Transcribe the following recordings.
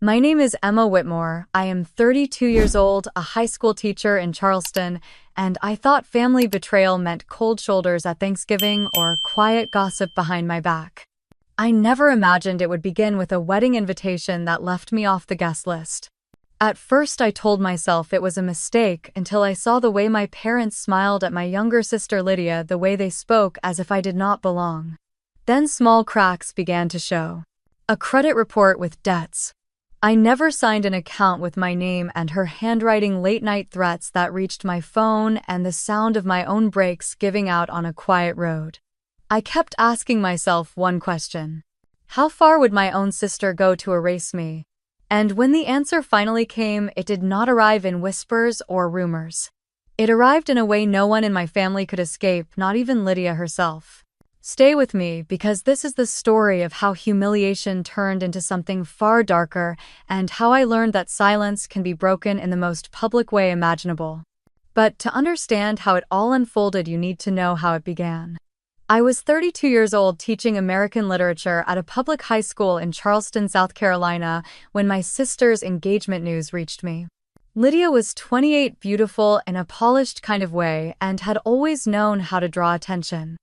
My name is Emma Whitmore. I am 32 years old, a high school teacher in Charleston, and I thought family betrayal meant cold shoulders at Thanksgiving or quiet gossip behind my back. I never imagined it would begin with a wedding invitation that left me off the guest list. At first, I told myself it was a mistake until I saw the way my parents smiled at my younger sister Lydia, the way they spoke as if I did not belong. Then small cracks began to show. A credit report with debts. I never signed an account with my name, and her handwriting, late-night threats that reached my phone, and the sound of my own brakes giving out on a quiet road. I kept asking myself one question. How far would my own sister go to erase me? And when the answer finally came, it did not arrive in whispers or rumors. It arrived in a way no one in my family could escape, not even Lydia herself. Stay with me, because this is the story of how humiliation turned into something far darker, and how I learned that silence can be broken in the most public way imaginable. But to understand how it all unfolded, you need to know how it began. I was 32 years old teaching American literature at a public high school in Charleston, South Carolina, when my sister's engagement news reached me. Lydia was 28, beautiful in a polished kind of way, and had always known how to draw attention.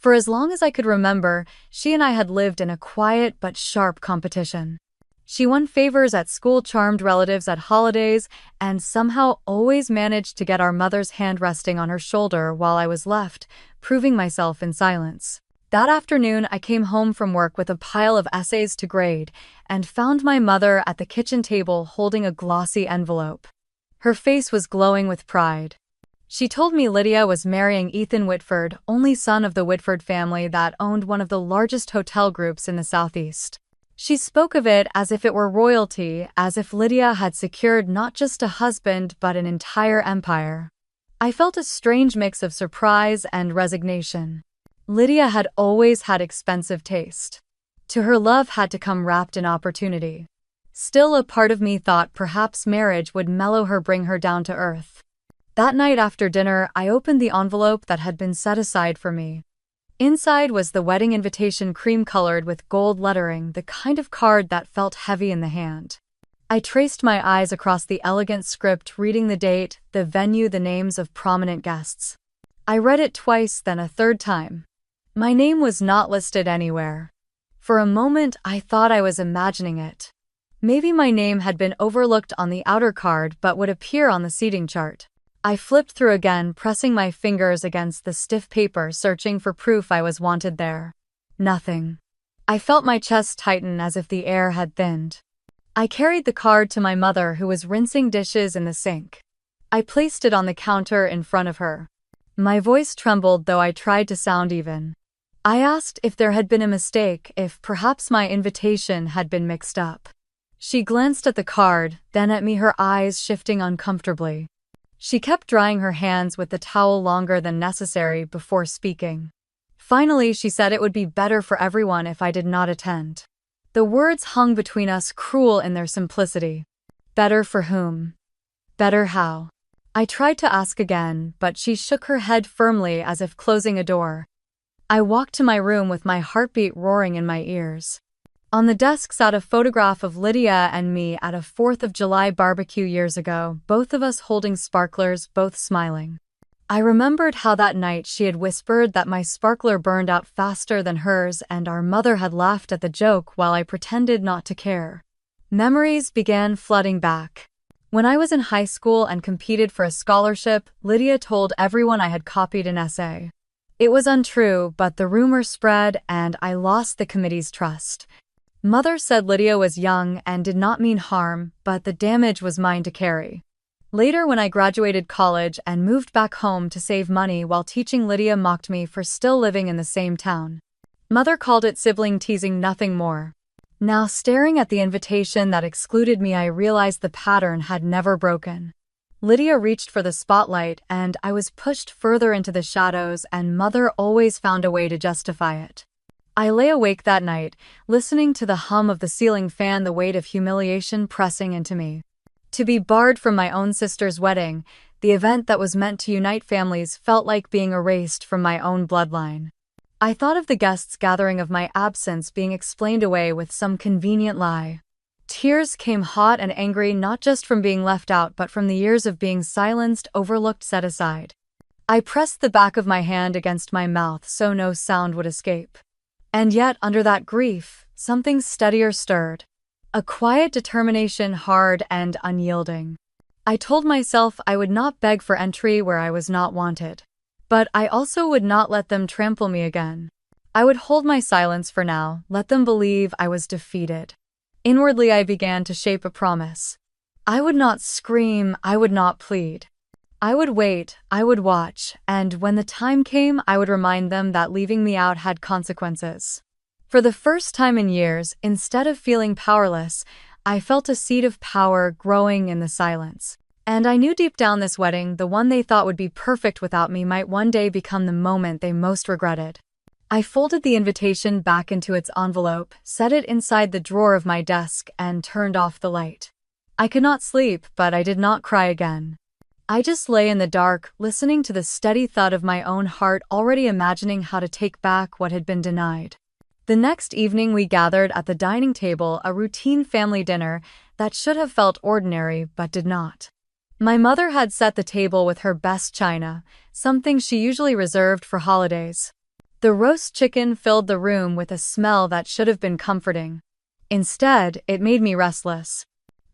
For as long as I could remember, she and I had lived in a quiet but sharp competition. She won favors at school, charmed relatives at holidays, and somehow always managed to get our mother's hand resting on her shoulder while I was left, proving myself in silence. That afternoon, I came home from work with a pile of essays to grade, and found my mother at the kitchen table holding a glossy envelope. Her face was glowing with pride. She told me Lydia was marrying Ethan Whitford, only son of the Whitford family that owned one of the largest hotel groups in the Southeast. She spoke of it as if it were royalty, as if Lydia had secured not just a husband but an entire empire. I felt a strange mix of surprise and resignation. Lydia had always had expensive taste. To her, love had to come wrapped in opportunity. Still, a part of me thought perhaps marriage would mellow her, bring her down to earth. That night after dinner, I opened the envelope that had been set aside for me. Inside was the wedding invitation, cream-colored with gold lettering, the kind of card that felt heavy in the hand. I traced my eyes across the elegant script, reading the date, the venue, the names of prominent guests. I read it twice, then a third time. My name was not listed anywhere. For a moment, I thought I was imagining it. Maybe my name had been overlooked on the outer card but would appear on the seating chart. I flipped through again, pressing my fingers against the stiff paper, searching for proof I was wanted there. Nothing. I felt my chest tighten as if the air had thinned. I carried the card to my mother, who was rinsing dishes in the sink. I placed it on the counter in front of her. My voice trembled, though I tried to sound even. I asked if there had been a mistake, if perhaps my invitation had been mixed up. She glanced at the card, then at me, her eyes shifting uncomfortably. She kept drying her hands with the towel longer than necessary before speaking. Finally, she said it would be better for everyone if I did not attend. The words hung between us, cruel in their simplicity. Better for whom? Better how? I tried to ask again, but she shook her head firmly as if closing a door. I walked to my room with my heartbeat roaring in my ears. On the desk sat a photograph of Lydia and me at a 4th of July barbecue years ago, both of us holding sparklers, both smiling. I remembered how that night she had whispered that my sparkler burned out faster than hers, and our mother had laughed at the joke while I pretended not to care. Memories began flooding back. When I was in high school and competed for a scholarship, Lydia told everyone I had copied an essay. It was untrue, but the rumor spread and I lost the committee's trust. Mother said Lydia was young and did not mean harm, but the damage was mine to carry. Later, when I graduated college and moved back home to save money while teaching, Lydia mocked me for still living in the same town. Mother called it sibling teasing, nothing more. Now, staring at the invitation that excluded me, I realized the pattern had never broken. Lydia reached for the spotlight, and I was pushed further into the shadows, and Mother always found a way to justify it. I lay awake that night, listening to the hum of the ceiling fan, the weight of humiliation pressing into me. To be barred from my own sister's wedding, the event that was meant to unite families, felt like being erased from my own bloodline. I thought of the guests gathering, of my absence being explained away with some convenient lie. Tears came hot and angry, not just from being left out but from the years of being silenced, overlooked, set aside. I pressed the back of my hand against my mouth so no sound would escape. And yet, under that grief, something steadier stirred. A quiet determination, hard and unyielding. I told myself I would not beg for entry where I was not wanted. But I also would not let them trample me again. I would hold my silence for now, let them believe I was defeated. Inwardly I began to shape a promise. I would not scream, I would not plead. I would wait, I would watch, and when the time came I would remind them that leaving me out had consequences. For the first time in years, instead of feeling powerless, I felt a seed of power growing in the silence. And I knew deep down this wedding, the one they thought would be perfect without me, might one day become the moment they most regretted. I folded the invitation back into its envelope, set it inside the drawer of my desk, and turned off the light. I could not sleep, but I did not cry again. I just lay in the dark, listening to the steady thud of my own heart, already imagining how to take back what had been denied. The next evening we gathered at the dining table, a routine family dinner that should have felt ordinary but did not. My mother had set the table with her best china, something she usually reserved for holidays. The roast chicken filled the room with a smell that should have been comforting. Instead, it made me restless.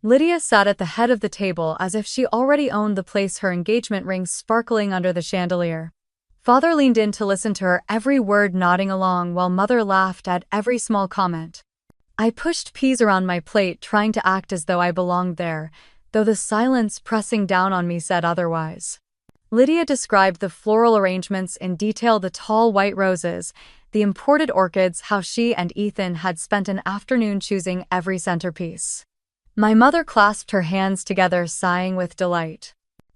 Lydia sat at the head of the table as if she already owned the place, her engagement ring sparkling under the chandelier. Father leaned in to listen to her every word, nodding along while Mother laughed at every small comment. I pushed peas around my plate, trying to act as though I belonged there, though the silence pressing down on me said otherwise. Lydia described the floral arrangements in detail, the tall white roses, the imported orchids, how she and Ethan had spent an afternoon choosing every centerpiece. My mother clasped her hands together, sighing with delight.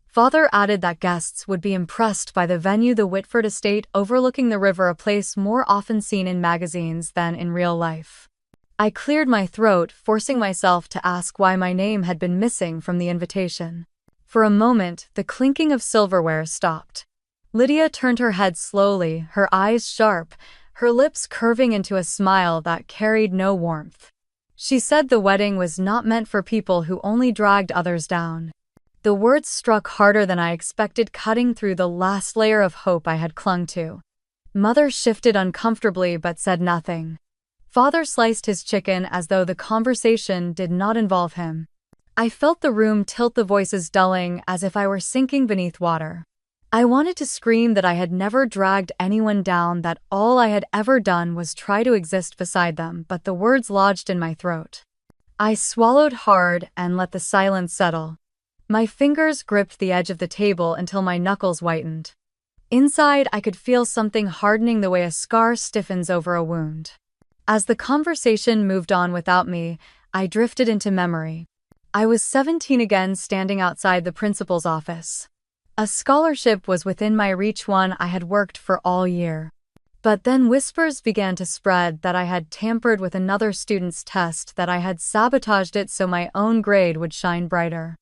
Father added that guests would be impressed by the venue, the Whitford estate overlooking the river, a place more often seen in magazines than in real life. I cleared my throat, forcing myself to ask why my name had been missing from the invitation. For a moment, the clinking of silverware stopped. Lydia turned her head slowly, her eyes sharp, her lips curving into a smile that carried no warmth. She said the wedding was not meant for people who only dragged others down. The words struck harder than I expected, cutting through the last layer of hope I had clung to. Mother shifted uncomfortably but said nothing. Father sliced his chicken as though the conversation did not involve him. I felt the room tilt, the voices dulling as if I were sinking beneath water. I wanted to scream that I had never dragged anyone down, that all I had ever done was try to exist beside them, but the words lodged in my throat. I swallowed hard and let the silence settle. My fingers gripped the edge of the table until my knuckles whitened. Inside, I could feel something hardening the way a scar stiffens over a wound. As the conversation moved on without me, I drifted into memory. I was 17 again, standing outside the principal's office. A scholarship was within my reach, one I had worked for all year. But then whispers began to spread that I had tampered with another student's test, that I had sabotaged it so my own grade would shine brighter.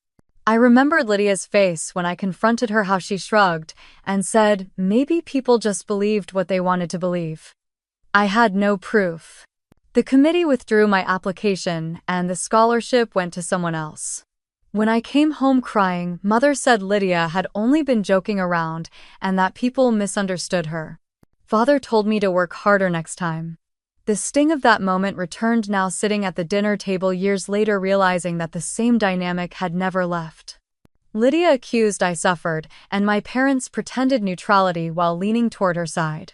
I remembered Lydia's face when I confronted her, how she shrugged and said, maybe people just believed what they wanted to believe. I had no proof. The committee withdrew my application and the scholarship went to someone else. When I came home crying, Mother said Lydia had only been joking around and that people misunderstood her. Father told me to work harder next time. The sting of that moment returned, now sitting at the dinner table years later, realizing that the same dynamic had never left. Lydia accused, I suffered, and my parents pretended neutrality while leaning toward her side.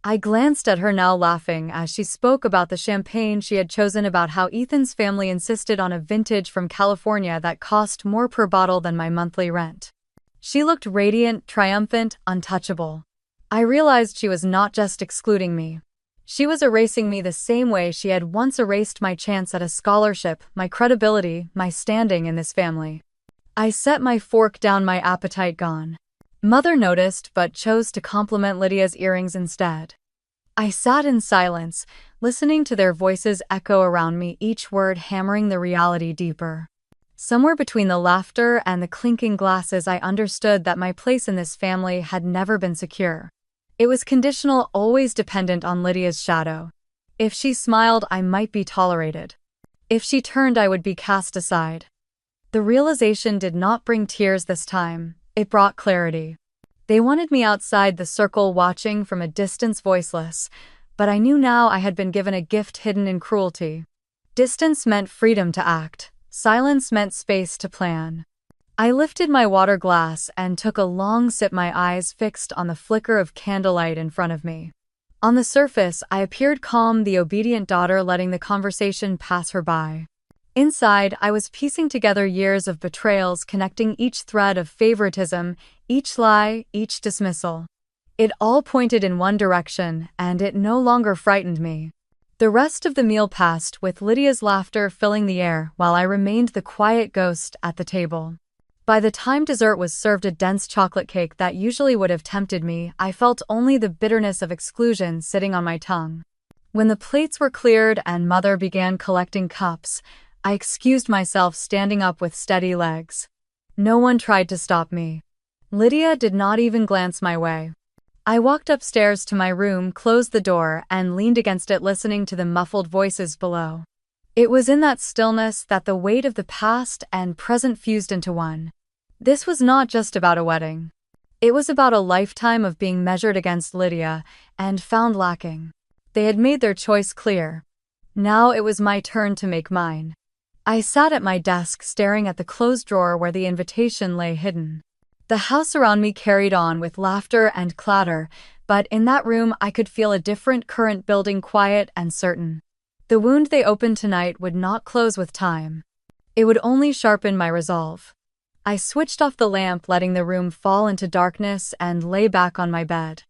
I glanced at her, now laughing, as she spoke about the champagne she had chosen, about how Ethan's family insisted on a vintage from California that cost more per bottle than my monthly rent. She looked radiant, triumphant, untouchable. I realized she was not just excluding me. She was erasing me the same way she had once erased my chance at a scholarship, my credibility, my standing in this family. I set my fork down, my appetite gone. Mother noticed but chose to compliment Lydia's earrings instead. I sat in silence, listening to their voices echo around me, each word hammering the reality deeper. Somewhere between the laughter and the clinking glasses, I understood that my place in this family had never been secure. It was conditional, always dependent on Lydia's shadow. If she smiled, I might be tolerated. If she turned, I would be cast aside. The realization did not bring tears this time, it brought clarity. They wanted me outside the circle watching from a distance, voiceless, but I knew now I had been given a gift hidden in cruelty. Distance meant freedom to act, silence meant space to plan. I lifted my water glass and took a long sip, my eyes fixed on the flicker of candlelight in front of me. On the surface, I appeared calm, the obedient daughter letting the conversation pass her by. Inside, I was piecing together years of betrayals, connecting each thread of favoritism, each lie, each dismissal. It all pointed in one direction, and it no longer frightened me. The rest of the meal passed, with Lydia's laughter filling the air, while I remained the quiet ghost at the table. By the time dessert was served, a dense chocolate cake that usually would have tempted me, I felt only the bitterness of exclusion sitting on my tongue. When the plates were cleared and Mother began collecting cups, I excused myself, standing up with steady legs. No one tried to stop me. Lydia did not even glance my way. I walked upstairs to my room, closed the door, and leaned against it, listening to the muffled voices below. It was in that stillness that the weight of the past and present fused into one. This was not just about a wedding. It was about a lifetime of being measured against Lydia and found lacking. They had made their choice clear. Now it was my turn to make mine. I sat at my desk, staring at the closed drawer where the invitation lay hidden. The house around me carried on with laughter and clatter, but in that room I could feel a different current building, quiet and certain. The wound they opened tonight would not close with time. It would only sharpen my resolve. I switched off the lamp, letting the room fall into darkness, and lay back on my bed.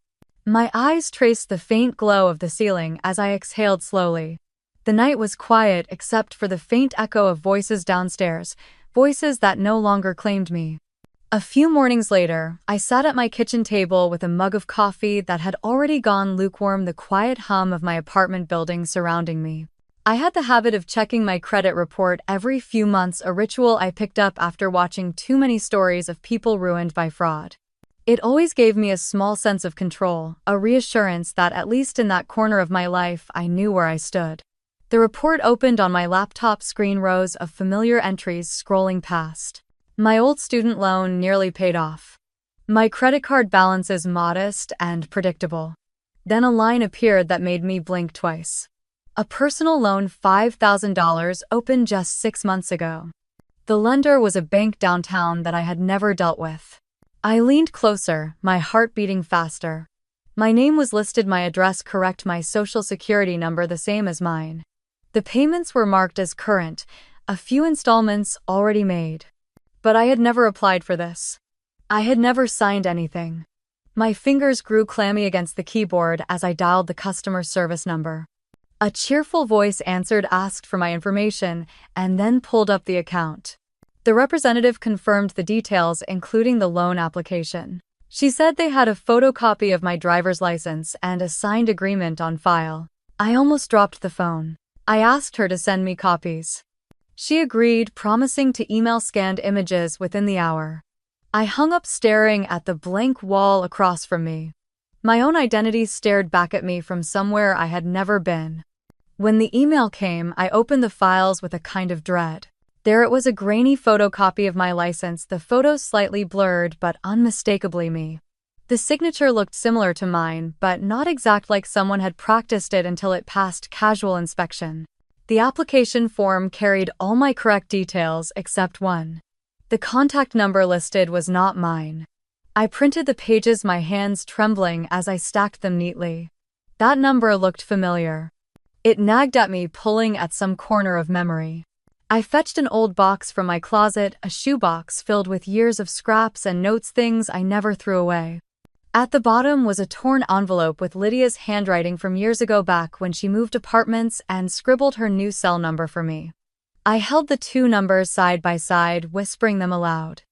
My eyes traced the faint glow of the ceiling as I exhaled slowly. The night was quiet except for the faint echo of voices downstairs, voices that no longer claimed me. A few mornings later, I sat at my kitchen table with a mug of coffee that had already gone lukewarm, the quiet hum of my apartment building surrounding me. I had the habit of checking my credit report every few months, a ritual I picked up after watching too many stories of people ruined by fraud. It always gave me a small sense of control, a reassurance that at least in that corner of my life I knew where I stood. The report opened on my laptop screen, rows of familiar entries scrolling past. My old student loan nearly paid off. My credit card balances modest and predictable. Then a line appeared that made me blink twice. A personal loan, $5,000, opened just 6 months ago. The lender was a bank downtown that I had never dealt with. I leaned closer, my heart beating faster. My name was listed, my address correct, my social security number the same as mine. The payments were marked as current, a few installments already made. But I had never applied for this. I had never signed anything. My fingers grew clammy against the keyboard as I dialed the customer service number. A cheerful voice answered, asked for my information, and then pulled up the account. The representative confirmed the details, including the loan application. She said they had a photocopy of my driver's license and a signed agreement on file. I almost dropped the phone. I asked her to send me copies. She agreed, promising to email scanned images within the hour. I hung up, staring at the blank wall across from me. My own identity stared back at me from somewhere I had never been. When the email came, I opened the files with a kind of dread. There it was, a grainy photocopy of my license, the photo slightly blurred but unmistakably me. The signature looked similar to mine, but not exact, like someone had practiced it until it passed casual inspection. The application form carried all my correct details except one. The contact number listed was not mine. I printed the pages, my hands trembling as I stacked them neatly. That number looked familiar. It nagged at me, pulling at some corner of memory. I fetched an old box from my closet, a shoebox filled with years of scraps and notes, things I never threw away. At the bottom was a torn envelope with Lydia's handwriting from years ago, back when she moved apartments and scribbled her new cell number for me. I held the two numbers side by side, whispering them aloud.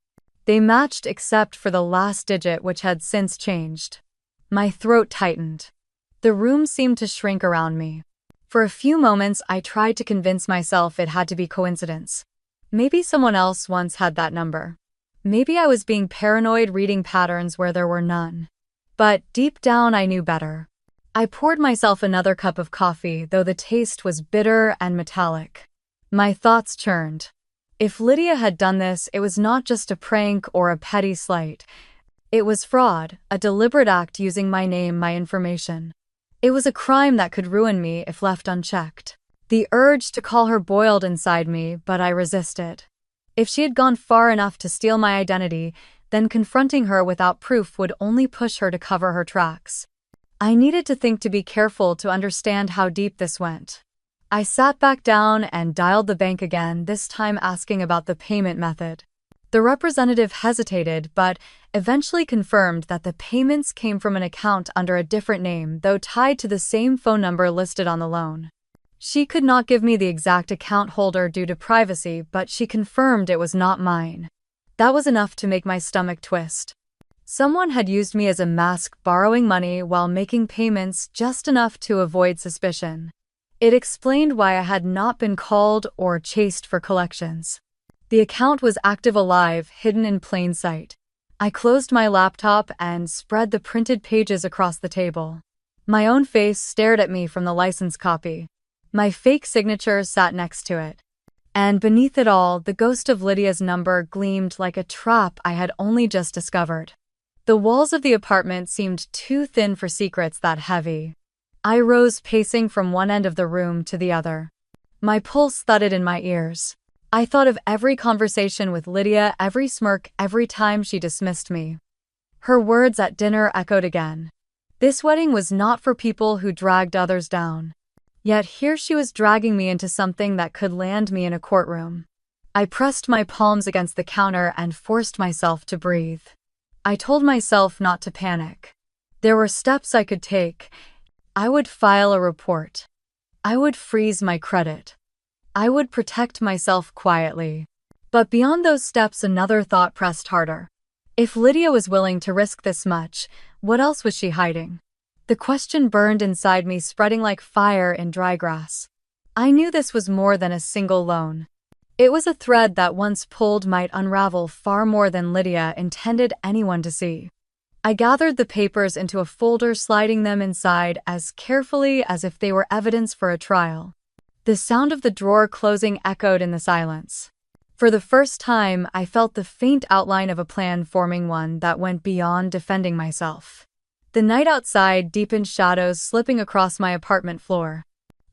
They matched except for the last digit, which had since changed. My throat tightened. The room seemed to shrink around me. For a few moments, I tried to convince myself it had to be coincidence. Maybe someone else once had that number. Maybe I was being paranoid, reading patterns where there were none. But deep down, I knew better. I poured myself another cup of coffee, though the taste was bitter and metallic. My thoughts churned. If Lydia had done this, it was not just a prank or a petty slight. It was fraud, a deliberate act using my name, my information. It was a crime that could ruin me if left unchecked. The urge to call her boiled inside me, but I resisted. If she had gone far enough to steal my identity, then confronting her without proof would only push her to cover her tracks. I needed to think to be careful to understand how deep this went. I sat back down and dialed the bank again, this time asking about the payment method. The representative hesitated, but eventually confirmed that the payments came from an account under a different name, though tied to the same phone number listed on the loan. She could not give me the exact account holder due to privacy, but she confirmed it was not mine. That was enough to make my stomach twist. Someone had used me as a mask, borrowing money while making payments, just enough to avoid suspicion. It explained why I had not been called or chased for collections. The account was active, alive, hidden in plain sight. I closed my laptop and spread the printed pages across the table. My own face stared at me from the license copy. My fake signature sat next to it. And beneath it all, the ghost of Lydia's number gleamed like a trap I had only just discovered. The walls of the apartment seemed too thin for secrets that heavy. I rose, pacing from one end of the room to the other. My pulse thudded in my ears. I thought of every conversation with Lydia, every smirk, every time she dismissed me. Her words at dinner echoed again. This wedding was not for people who dragged others down. Yet here she was dragging me into something that could land me in a courtroom. I pressed my palms against the counter and forced myself to breathe. I told myself not to panic. There were steps I could take. I would file a report. I would freeze my credit. I would protect myself quietly. But beyond those steps, another thought pressed harder. If Lydia was willing to risk this much, what else was she hiding? The question burned inside me, spreading like fire in dry grass. I knew this was more than a single loan. It was a thread that once pulled might unravel far more than Lydia intended anyone to see. I gathered the papers into a folder, sliding them inside as carefully as if they were evidence for a trial. The sound of the drawer closing echoed in the silence. For the first time, I felt the faint outline of a plan forming, one that went beyond defending myself. The night outside deepened, shadows slipping across my apartment floor.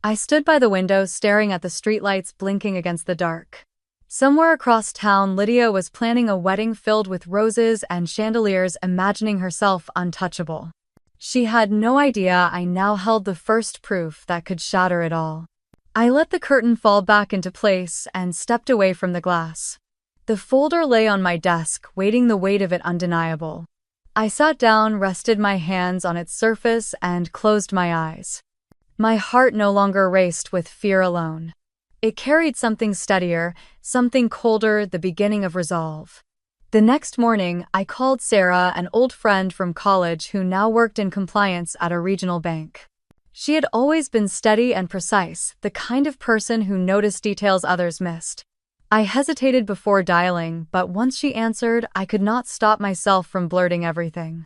I stood by the window, staring at the streetlights blinking against the dark. Somewhere across town, Lydia was planning a wedding filled with roses and chandeliers, imagining herself untouchable. She had no idea I now held the first proof that could shatter it all. I let the curtain fall back into place and stepped away from the glass. The folder lay on my desk, weighting the weight of it undeniable. I sat down, rested my hands on its surface, and closed my eyes. My heart no longer raced with fear alone. It carried something steadier, something colder, the beginning of resolve. The next morning, I called Sarah, an old friend from college who now worked in compliance at a regional bank. She had always been steady and precise, the kind of person who noticed details others missed. I hesitated before dialing, but once she answered, I could not stop myself from blurting everything.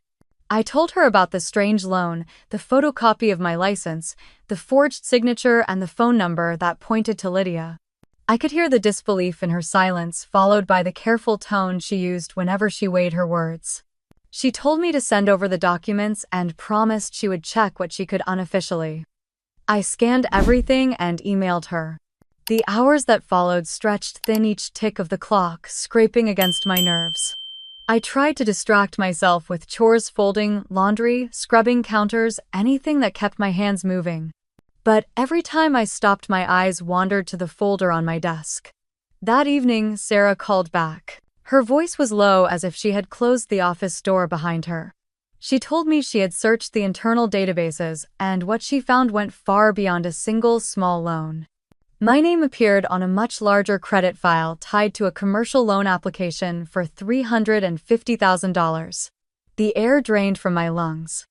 I told her about the strange loan, the photocopy of my license, the forged signature, and the phone number that pointed to Lydia. I could hear the disbelief in her silence, followed by the careful tone she used whenever she weighed her words. She told me to send over the documents and promised she would check what she could unofficially. I scanned everything and emailed her. The hours that followed stretched thin, each tick of the clock scraping against my nerves. I tried to distract myself with chores, folding, laundry, scrubbing counters, anything that kept my hands moving. But every time I stopped, my eyes wandered to the folder on my desk. That evening, Sarah called back. Her voice was low, as if she had closed the office door behind her. She told me she had searched the internal databases, and what she found went far beyond a single small loan. My name appeared on a much larger credit file tied to a commercial loan application for $350,000. The air drained from my lungs.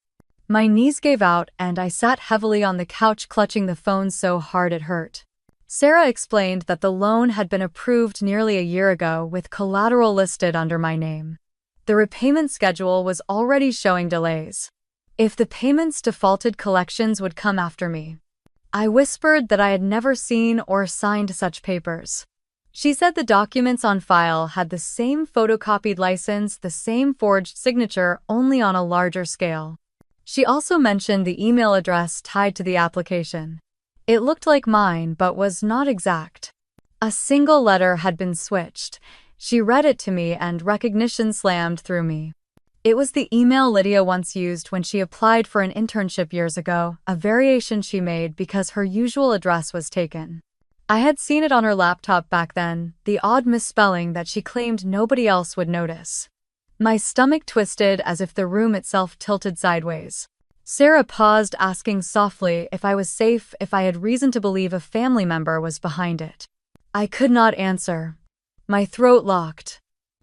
My knees gave out, and I sat heavily on the couch, clutching the phone so hard it hurt. Sarah explained that the loan had been approved nearly a year ago, with collateral listed under my name. The repayment schedule was already showing delays. If the payments defaulted, collections would come after me. I whispered that I had never seen or signed such papers. She said the documents on file had the same photocopied license, the same forged signature, only on a larger scale. She also mentioned the email address tied to the application. It looked like mine, but was not exact. A single letter had been switched. She read it to me and recognition slammed through me. It was the email Lydia once used when she applied for an internship years ago, a variation she made because her usual address was taken. I had seen it on her laptop back then, the odd misspelling that she claimed nobody else would notice. My stomach twisted as if the room itself tilted sideways. Sarah paused, asking softly if I was safe, if I had reason to believe a family member was behind it. I could not answer. My throat locked.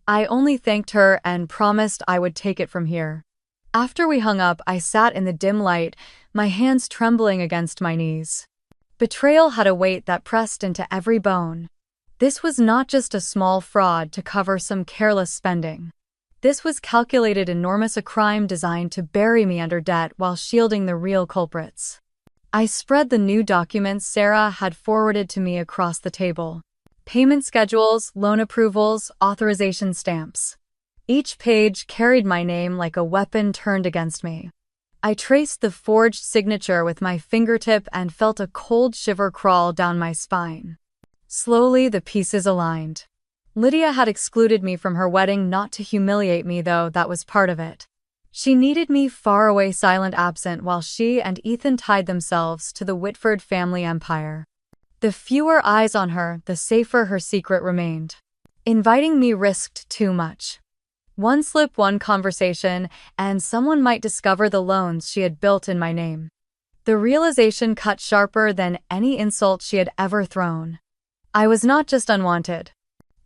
I only thanked her and promised I would take it from here. After we hung up, I sat in the dim light, my hands trembling against my knees. Betrayal had a weight that pressed into every bone. This was not just a small fraud to cover some careless spending. This was calculated enormous, a crime designed to bury me under debt while shielding the real culprits. I spread the new documents Sarah had forwarded to me across the table. Payment schedules, loan approvals, authorization stamps. Each page carried my name like a weapon turned against me. I traced the forged signature with my fingertip and felt a cold shiver crawl down my spine. Slowly, the pieces aligned. Lydia had excluded me from her wedding not to humiliate me, though that was part of it. She needed me far away, silent, absent, while she and Ethan tied themselves to the Whitford family empire. The fewer eyes on her, the safer her secret remained. Inviting me risked too much. One slip, one conversation, and someone might discover the loans she had built in my name. The realization cut sharper than any insult she had ever thrown. I was not just unwanted.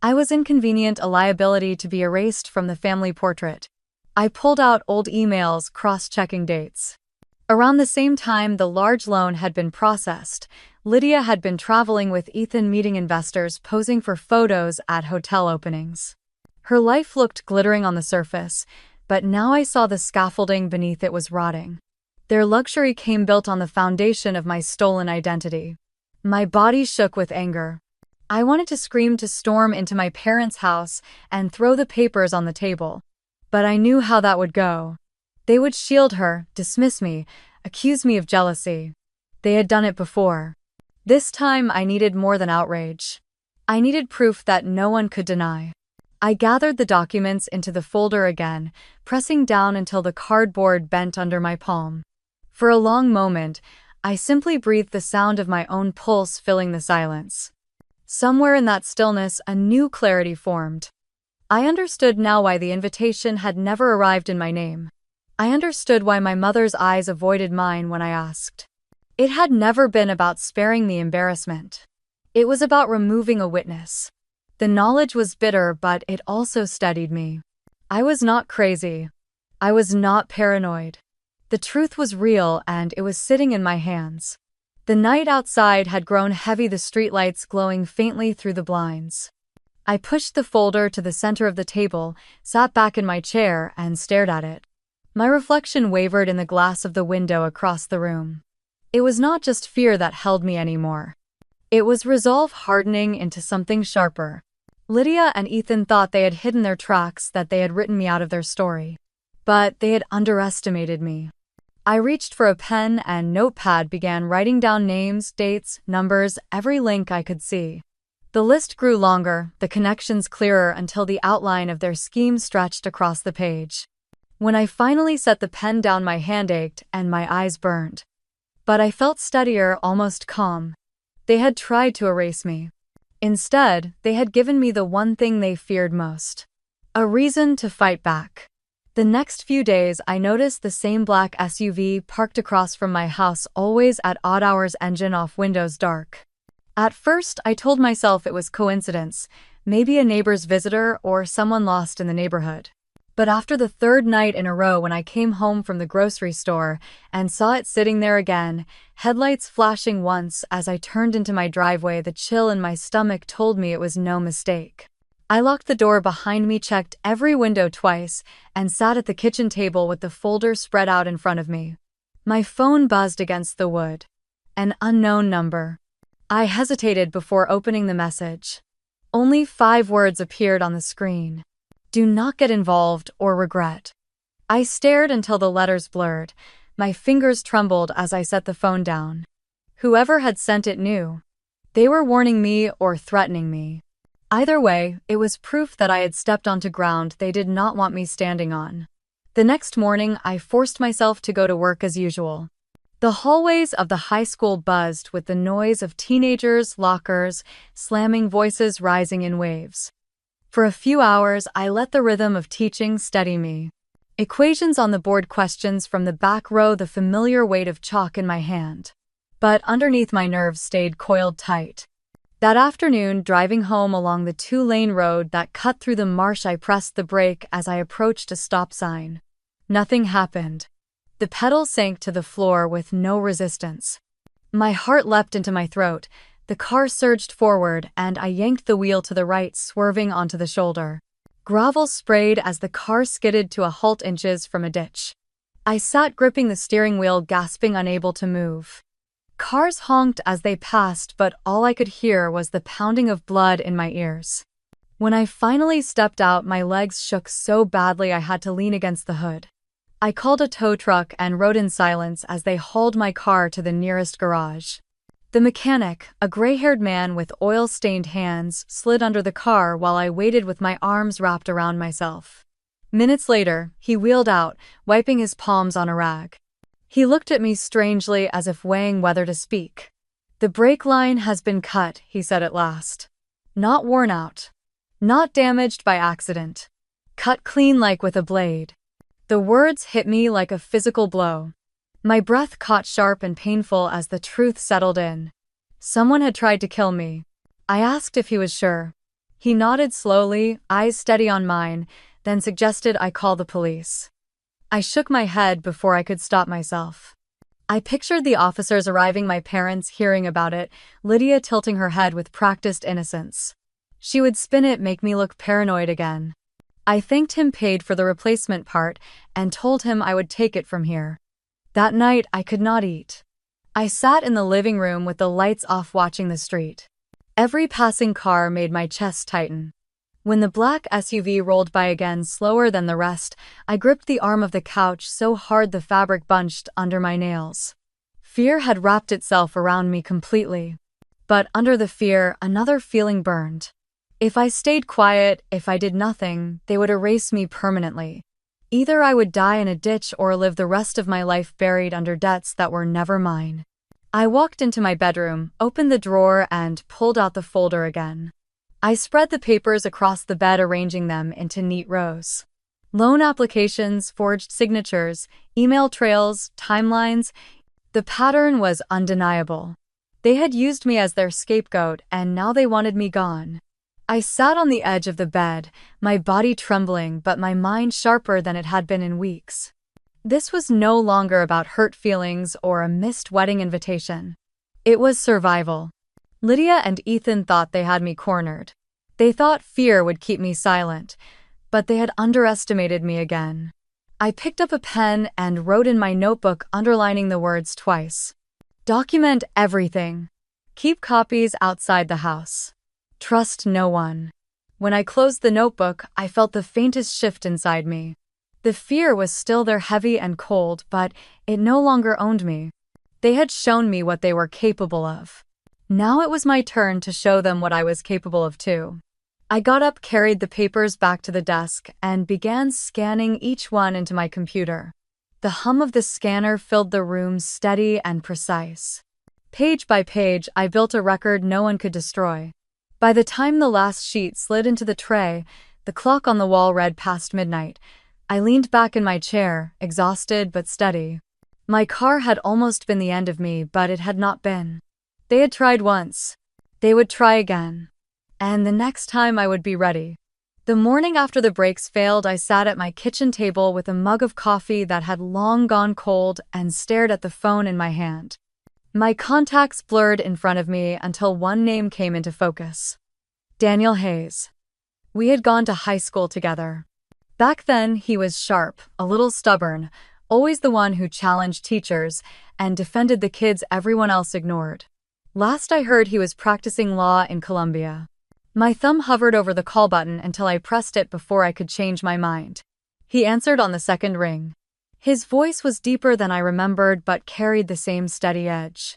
I was inconvenient, a liability to be erased from the family portrait. I pulled out old emails, cross-checking dates. Around the same time the large loan had been processed, Lydia had been traveling with Ethan, meeting investors, posing for photos at hotel openings. Her life looked glittering on the surface, but now I saw the scaffolding beneath it was rotting. Their luxury came built on the foundation of my stolen identity. My body shook with anger. I wanted to scream, to storm into my parents' house and throw the papers on the table. But I knew how that would go. They would shield her, dismiss me, accuse me of jealousy. They had done it before. This time I needed more than outrage. I needed proof that no one could deny. I gathered the documents into the folder again, pressing down until the cardboard bent under my palm. For a long moment, I simply breathed, the sound of my own pulse filling the silence. Somewhere in that stillness, a new clarity formed. I understood now why the invitation had never arrived in my name. I understood why my mother's eyes avoided mine when I asked. It had never been about sparing the embarrassment. It was about removing a witness. The knowledge was bitter, but it also steadied me. I was not crazy. I was not paranoid. The truth was real, and it was sitting in my hands. The night outside had grown heavy, the streetlights glowing faintly through the blinds. I pushed the folder to the center of the table, sat back in my chair, and stared at it. My reflection wavered in the glass of the window across the room. It was not just fear that held me anymore. It was resolve hardening into something sharper. Lydia and Ethan thought they had hidden their tracks, that they had written me out of their story. But they had underestimated me. I reached for a pen and notepad, began writing down names, dates, numbers, every link I could see. The list grew longer, the connections clearer, until the outline of their scheme stretched across the page. When I finally set the pen down, my hand ached and my eyes burned. But I felt steadier, almost calm. They had tried to erase me. Instead, they had given me the one thing they feared most: a reason to fight back. The next few days, I noticed the same black SUV parked across from my house, always at odd hours, engine off, windows dark. At first, I told myself it was coincidence, maybe a neighbor's visitor or someone lost in the neighborhood. But after the third night in a row, when I came home from the grocery store and saw it sitting there again, headlights flashing once as I turned into my driveway, the chill in my stomach told me it was no mistake. I locked the door behind me, checked every window twice, and sat at the kitchen table with the folder spread out in front of me. My phone buzzed against the wood. An unknown number. I hesitated before opening the message. Only 5 words appeared on the screen. Do not get involved or regret. I stared until the letters blurred. My fingers trembled as I set the phone down. Whoever had sent it knew. They were warning me or threatening me. Either way, it was proof that I had stepped onto ground they did not want me standing on. The next morning, I forced myself to go to work as usual. The hallways of the high school buzzed with the noise of teenagers, lockers, slamming voices rising in waves. For a few hours, I let the rhythm of teaching steady me. Equations on the board, questions from the back row, the familiar weight of chalk in my hand. But underneath, my nerves stayed coiled tight. That afternoon, driving home along the 2-lane road that cut through the marsh, I pressed the brake as I approached a stop sign. Nothing happened. The pedal sank to the floor with no resistance. My heart leapt into my throat. The car surged forward, and I yanked the wheel to the right, swerving onto the shoulder. Gravel sprayed as the car skidded to a halt inches from a ditch. I sat gripping the steering wheel, gasping, unable to move. Cars honked as they passed, but all I could hear was the pounding of blood in my ears. When I finally stepped out, my legs shook so badly I had to lean against the hood. I called a tow truck and rode in silence as they hauled my car to the nearest garage. The mechanic, a gray-haired man with oil-stained hands, slid under the car while I waited with my arms wrapped around myself. Minutes later, he wheeled out, wiping his palms on a rag. He looked at me strangely, as if weighing whether to speak. "The brake line has been cut," he said at last. "Not worn out. Not damaged by accident. Cut clean like with a blade." The words hit me like a physical blow. My breath caught sharp and painful as the truth settled in. Someone had tried to kill me. I asked if he was sure. He nodded slowly, eyes steady on mine, then suggested I call the police. I shook my head before I could stop myself. I pictured the officers arriving, my parents hearing about it, Lydia tilting her head with practiced innocence. She would spin it, make me look paranoid again. I thanked him, paid for the replacement part, and told him I would take it from here. That night, I could not eat. I sat in the living room with the lights off, watching the street. Every passing car made my chest tighten. When the black SUV rolled by again, slower than the rest, I gripped the arm of the couch so hard the fabric bunched under my nails. Fear had wrapped itself around me completely. But under the fear, another feeling burned. If I stayed quiet, if I did nothing, they would erase me permanently. Either I would die in a ditch or live the rest of my life buried under debts that were never mine. I walked into my bedroom, opened the drawer, and pulled out the folder again. I spread the papers across the bed, arranging them into neat rows. Loan applications, forged signatures, email trails, timelines. The pattern was undeniable. They had used me as their scapegoat, and now they wanted me gone. I sat on the edge of the bed, my body trembling but my mind sharper than it had been in weeks. This was no longer about hurt feelings or a missed wedding invitation. It was survival. Lydia and Ethan thought they had me cornered. They thought fear would keep me silent, but they had underestimated me again. I picked up a pen and wrote in my notebook, underlining the words twice. Document everything. Keep copies outside the house. Trust no one. When I closed the notebook, I felt the faintest shift inside me. The fear was still there, heavy and cold, but it no longer owned me. They had shown me what they were capable of. Now it was my turn to show them what I was capable of too. I got up, carried the papers back to the desk, and began scanning each one into my computer. The hum of the scanner filled the room, steady and precise. Page by page, I built a record no one could destroy. By the time the last sheet slid into the tray, the clock on the wall read past midnight. I leaned back in my chair, exhausted but steady. My car had almost been the end of me, but it had not been. They had tried once. They would try again. And the next time I would be ready. The morning after the brakes failed, I sat at my kitchen table with a mug of coffee that had long gone cold and stared at the phone in my hand. My contacts blurred in front of me until one name came into focus. Daniel Hayes. We had gone to high school together. Back then, he was sharp, a little stubborn, always the one who challenged teachers and defended the kids everyone else ignored. Last I heard, he was practicing law in Colombia. My thumb hovered over the call button until I pressed it before I could change my mind. He answered on the second ring. His voice was deeper than I remembered but carried the same steady edge.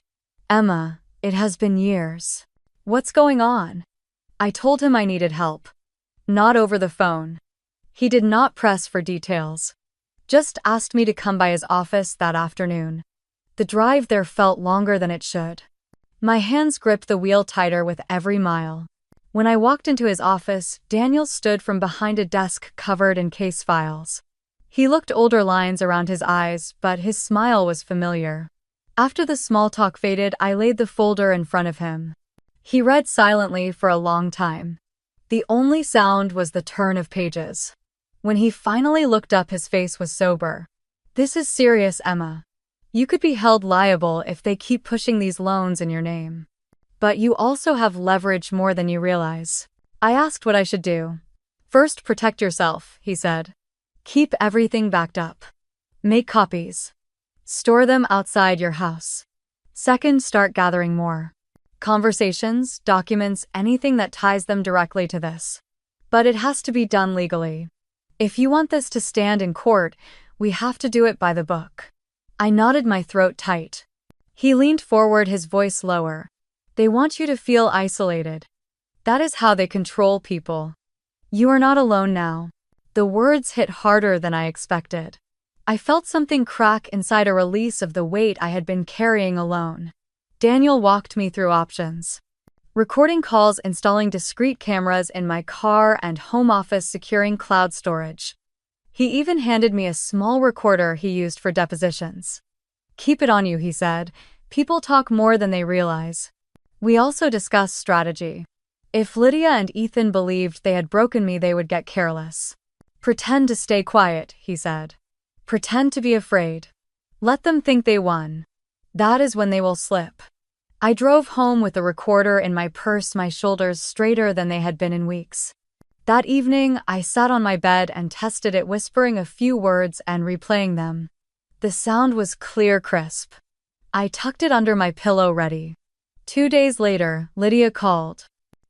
"Emma, it has been years. What's going on?" I told him I needed help. Not over the phone. He did not press for details. Just asked me to come by his office that afternoon. The drive there felt longer than it should. My hands gripped the wheel tighter with every mile. When I walked into his office, Daniel stood from behind a desk covered in case files. He looked older, lines around his eyes, but his smile was familiar. After the small talk faded, I laid the folder in front of him. He read silently for a long time. The only sound was the turn of pages. When he finally looked up, his face was sober. "This is serious, Emma. You could be held liable if they keep pushing these loans in your name. But you also have leverage more than you realize." I asked what I should do. "First, protect yourself," he said. "Keep everything backed up. Make copies. Store them outside your house. Second, start gathering more conversations, documents, anything that ties them directly to this. But it has to be done legally. If you want this to stand in court, we have to do it by the book." I nodded, my throat tight. He leaned forward, his voice lower. "They want you to feel isolated. That is how they control people. You are not alone now." The words hit harder than I expected. I felt something crack inside, a release of the weight I had been carrying alone. Daniel walked me through options. Recording calls, installing discrete cameras in my car and home office, securing cloud storage. He even handed me a small recorder he used for depositions. "Keep it on you," he said. "People talk more than they realize." We also discussed strategy. If Lydia and Ethan believed they had broken me, they would get careless. "Pretend to stay quiet," he said. "Pretend to be afraid. Let them think they won. That is when they will slip." I drove home with the recorder in my purse, my shoulders straighter than they had been in weeks. That evening, I sat on my bed and tested it, whispering a few words and replaying them. The sound was clear, crisp. I tucked it under my pillow, ready. 2 days later, Lydia called.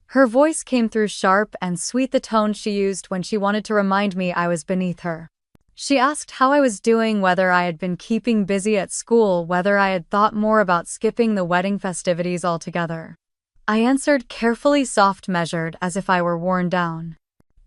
Her voice came through sharp and sweet, the tone she used when she wanted to remind me I was beneath her. She asked how I was doing, whether I had been keeping busy at school, whether I had thought more about skipping the wedding festivities altogether. I answered, carefully, soft, measured, as if I were worn down.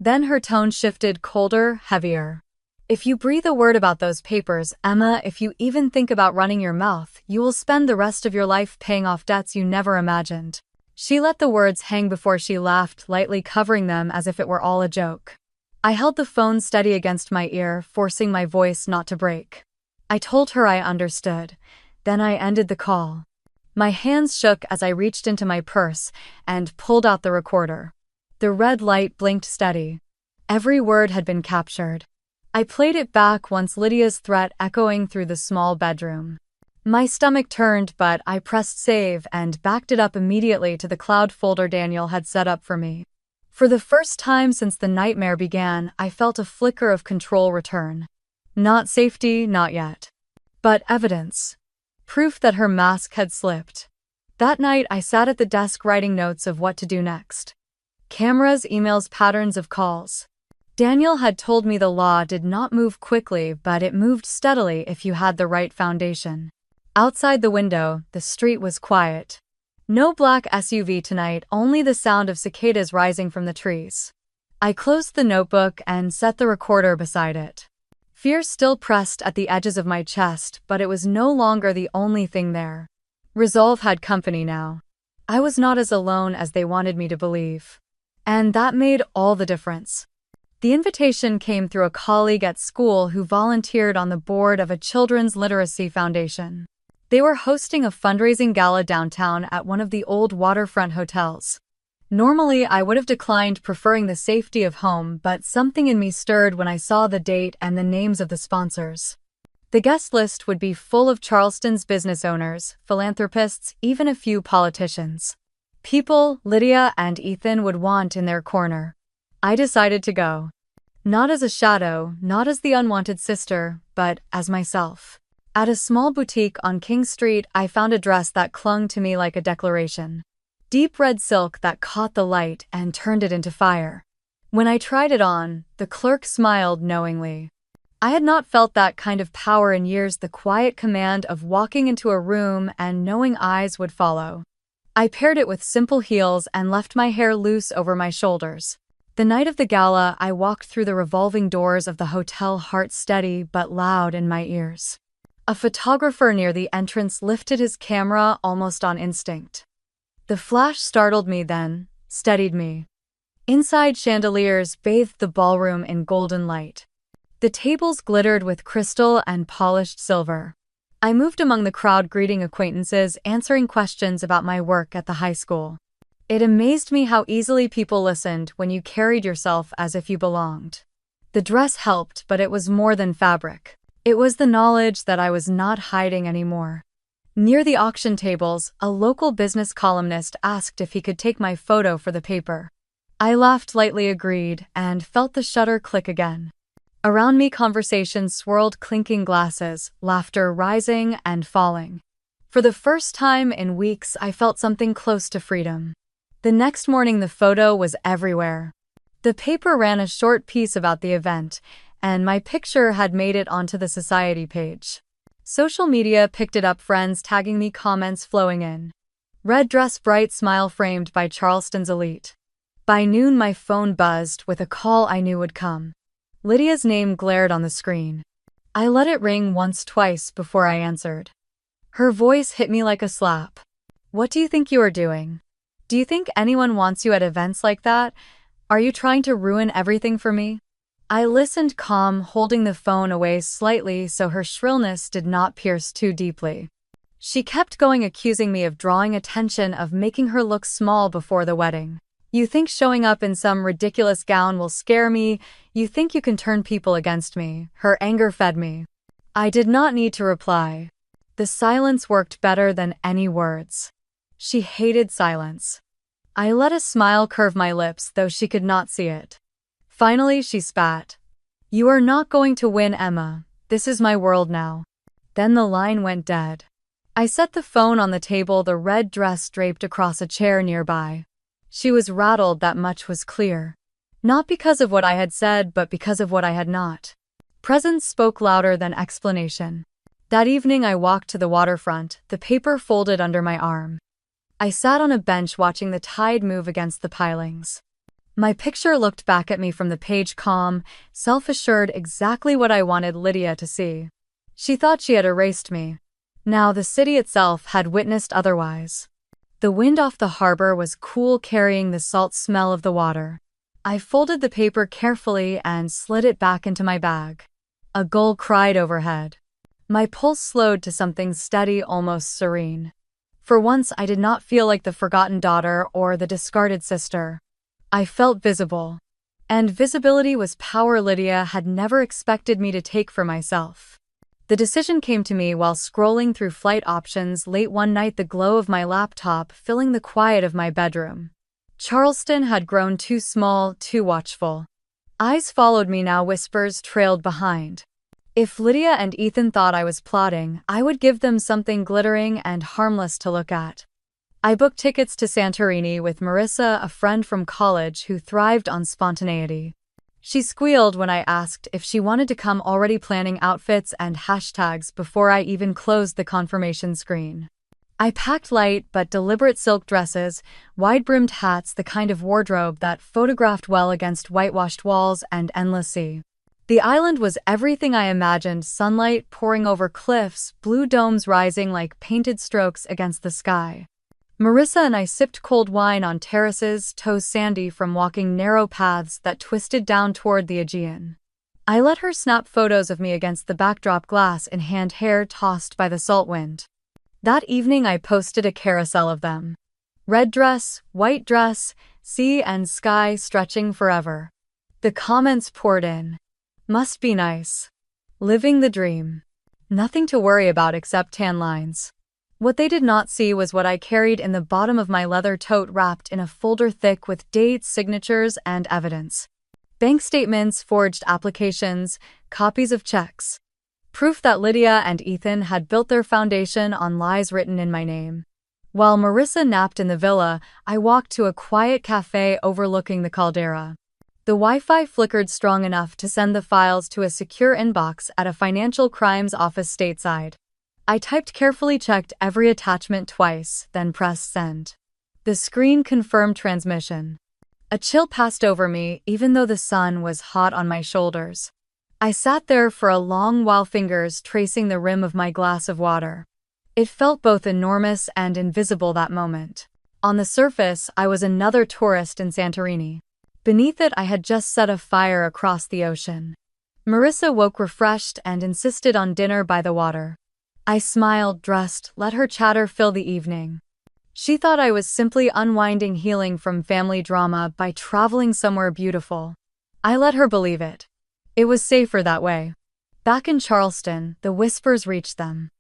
Then her tone shifted, colder, heavier. "If you breathe a word about those papers, Emma, if you even think about running your mouth, you will spend the rest of your life paying off debts you never imagined." She let the words hang before she laughed, lightly covering them as if it were all a joke. I held the phone steady against my ear, forcing my voice not to break. I told her I understood. Then I ended the call. My hands shook as I reached into my purse and pulled out the recorder. The red light blinked steady. Every word had been captured. I played it back once, Lydia's threat echoing through the small bedroom. My stomach turned, but I pressed save and backed it up immediately to the cloud folder Daniel had set up for me. For the first time since the nightmare began, I felt a flicker of control return. Not safety, not yet. But evidence. Proof that her mask had slipped. That night, I sat at the desk writing notes of what to do next. Cameras, emails, patterns of calls. Daniel had told me the law did not move quickly, but it moved steadily if you had the right foundation. Outside the window, the street was quiet. No black SUV tonight, only the sound of cicadas rising from the trees. I closed the notebook and set the recorder beside it. Fear still pressed at the edges of my chest, but it was no longer the only thing there. Resolve had company now. I was not as alone as they wanted me to believe. And that made all the difference. The invitation came through a colleague at school who volunteered on the board of a children's literacy foundation. They were hosting a fundraising gala downtown at one of the old waterfront hotels. Normally, I would have declined, preferring the safety of home, but something in me stirred when I saw the date and the names of the sponsors. The guest list would be full of Charleston's business owners, philanthropists, even a few politicians. People Lydia and Ethan would want in their corner. I decided to go. Not as a shadow, not as the unwanted sister, but as myself. At a small boutique on King Street, I found a dress that clung to me like a declaration. Deep red silk that caught the light and turned it into fire. When I tried it on, the clerk smiled knowingly. I had not felt that kind of power in years, the quiet command of walking into a room and knowing eyes would follow. I paired it with simple heels and left my hair loose over my shoulders. The night of the gala, I walked through the revolving doors of the hotel, heart steady but loud in my ears. A photographer near the entrance lifted his camera almost on instinct. The flash startled me, then steadied me. Inside, chandeliers bathed the ballroom in golden light. The tables glittered with crystal and polished silver. I moved among the crowd, greeting acquaintances, answering questions about my work at the high school. It amazed me how easily people listened when you carried yourself as if you belonged. The dress helped, but it was more than fabric. It was the knowledge that I was not hiding anymore. Near the auction tables, a local business columnist asked if he could take my photo for the paper. I laughed lightly, agreed, and felt the shutter click again. Around me, conversations swirled, clinking glasses, laughter rising and falling. For the first time in weeks, I felt something close to freedom. The next morning, the photo was everywhere. The paper ran a short piece about the event, and my picture had made it onto the society page. Social media picked it up, friends tagging me, comments flowing in. Red dress, bright smile framed by Charleston's elite. By noon, my phone buzzed with a call I knew would come. Lydia's name glared on the screen. I let it ring once, twice before I answered. Her voice hit me like a slap. What do you think you are doing? Do you think anyone wants you at events like that? Are you trying to ruin everything for me? I listened, calm, holding the phone away slightly so her shrillness did not pierce too deeply. She kept going, accusing me of drawing attention, of making her look small before the wedding. You think showing up in some ridiculous gown will scare me? You think you can turn people against me? Her anger fed me. I did not need to reply. The silence worked better than any words. She hated silence. I let a smile curve my lips, though she could not see it. Finally, she spat. You are not going to win, Emma. This is my world now. Then the line went dead. I set the phone on the table, the red dress draped across a chair nearby. She was rattled, that much was clear. Not because of what I had said, but because of what I had not. Presence spoke louder than explanation. That evening, I walked to the waterfront, the paper folded under my arm. I sat on a bench watching the tide move against the pilings. My picture looked back at me from the page, calm, self-assured, exactly what I wanted Lydia to see. She thought she had erased me. Now the city itself had witnessed otherwise. The wind off the harbor was cool, carrying the salt smell of the water. I folded the paper carefully and slid it back into my bag. A gull cried overhead. My pulse slowed to something steady, almost serene. For once, I did not feel like the forgotten daughter or the discarded sister. I felt visible. And visibility was power Lydia had never expected me to take for myself. The decision came to me while scrolling through flight options late one night, the glow of my laptop filling the quiet of my bedroom. Charleston had grown too small, too watchful. Eyes followed me now, whispers trailed behind. If Lydia and Ethan thought I was plotting, I would give them something glittering and harmless to look at. I booked tickets to Santorini with Marissa, a friend from college who thrived on spontaneity. She squealed when I asked if she wanted to come, already planning outfits and hashtags before I even closed the confirmation screen. I packed light but deliberate silk dresses, wide-brimmed hats, the kind of wardrobe that photographed well against whitewashed walls and endless sea. The island was everything I imagined, sunlight pouring over cliffs, blue domes rising like painted strokes against the sky. Marissa and I sipped cold wine on terraces, toes sandy from walking narrow paths that twisted down toward the Aegean. I let her snap photos of me against the backdrop, glass in hand, hair tossed by the salt wind. That evening I posted a carousel of them. Red dress, white dress, sea and sky stretching forever. The comments poured in. Must be nice. Living the dream. Nothing to worry about except tan lines. What they did not see was what I carried in the bottom of my leather tote, wrapped in a folder thick with dates, signatures, and evidence. Bank statements, forged applications, copies of checks. Proof that Lydia and Ethan had built their foundation on lies written in my name. While Marissa napped in the villa, I walked to a quiet cafe overlooking the caldera. The Wi-Fi flickered strong enough to send the files to a secure inbox at a financial crimes office stateside. I typed carefully, checked every attachment twice, then pressed send. The screen confirmed transmission. A chill passed over me, even though the sun was hot on my shoulders. I sat there for a long while, fingers tracing the rim of my glass of water. It felt both enormous and invisible that moment. On the surface, I was another tourist in Santorini. Beneath it, I had just set a fire across the ocean. Marissa woke refreshed and insisted on dinner by the water. I smiled, dressed, let her chatter fill the evening. She thought I was simply unwinding, healing from family drama by traveling somewhere beautiful. I let her believe it. It was safer that way. Back in Charleston, the whispers reached them.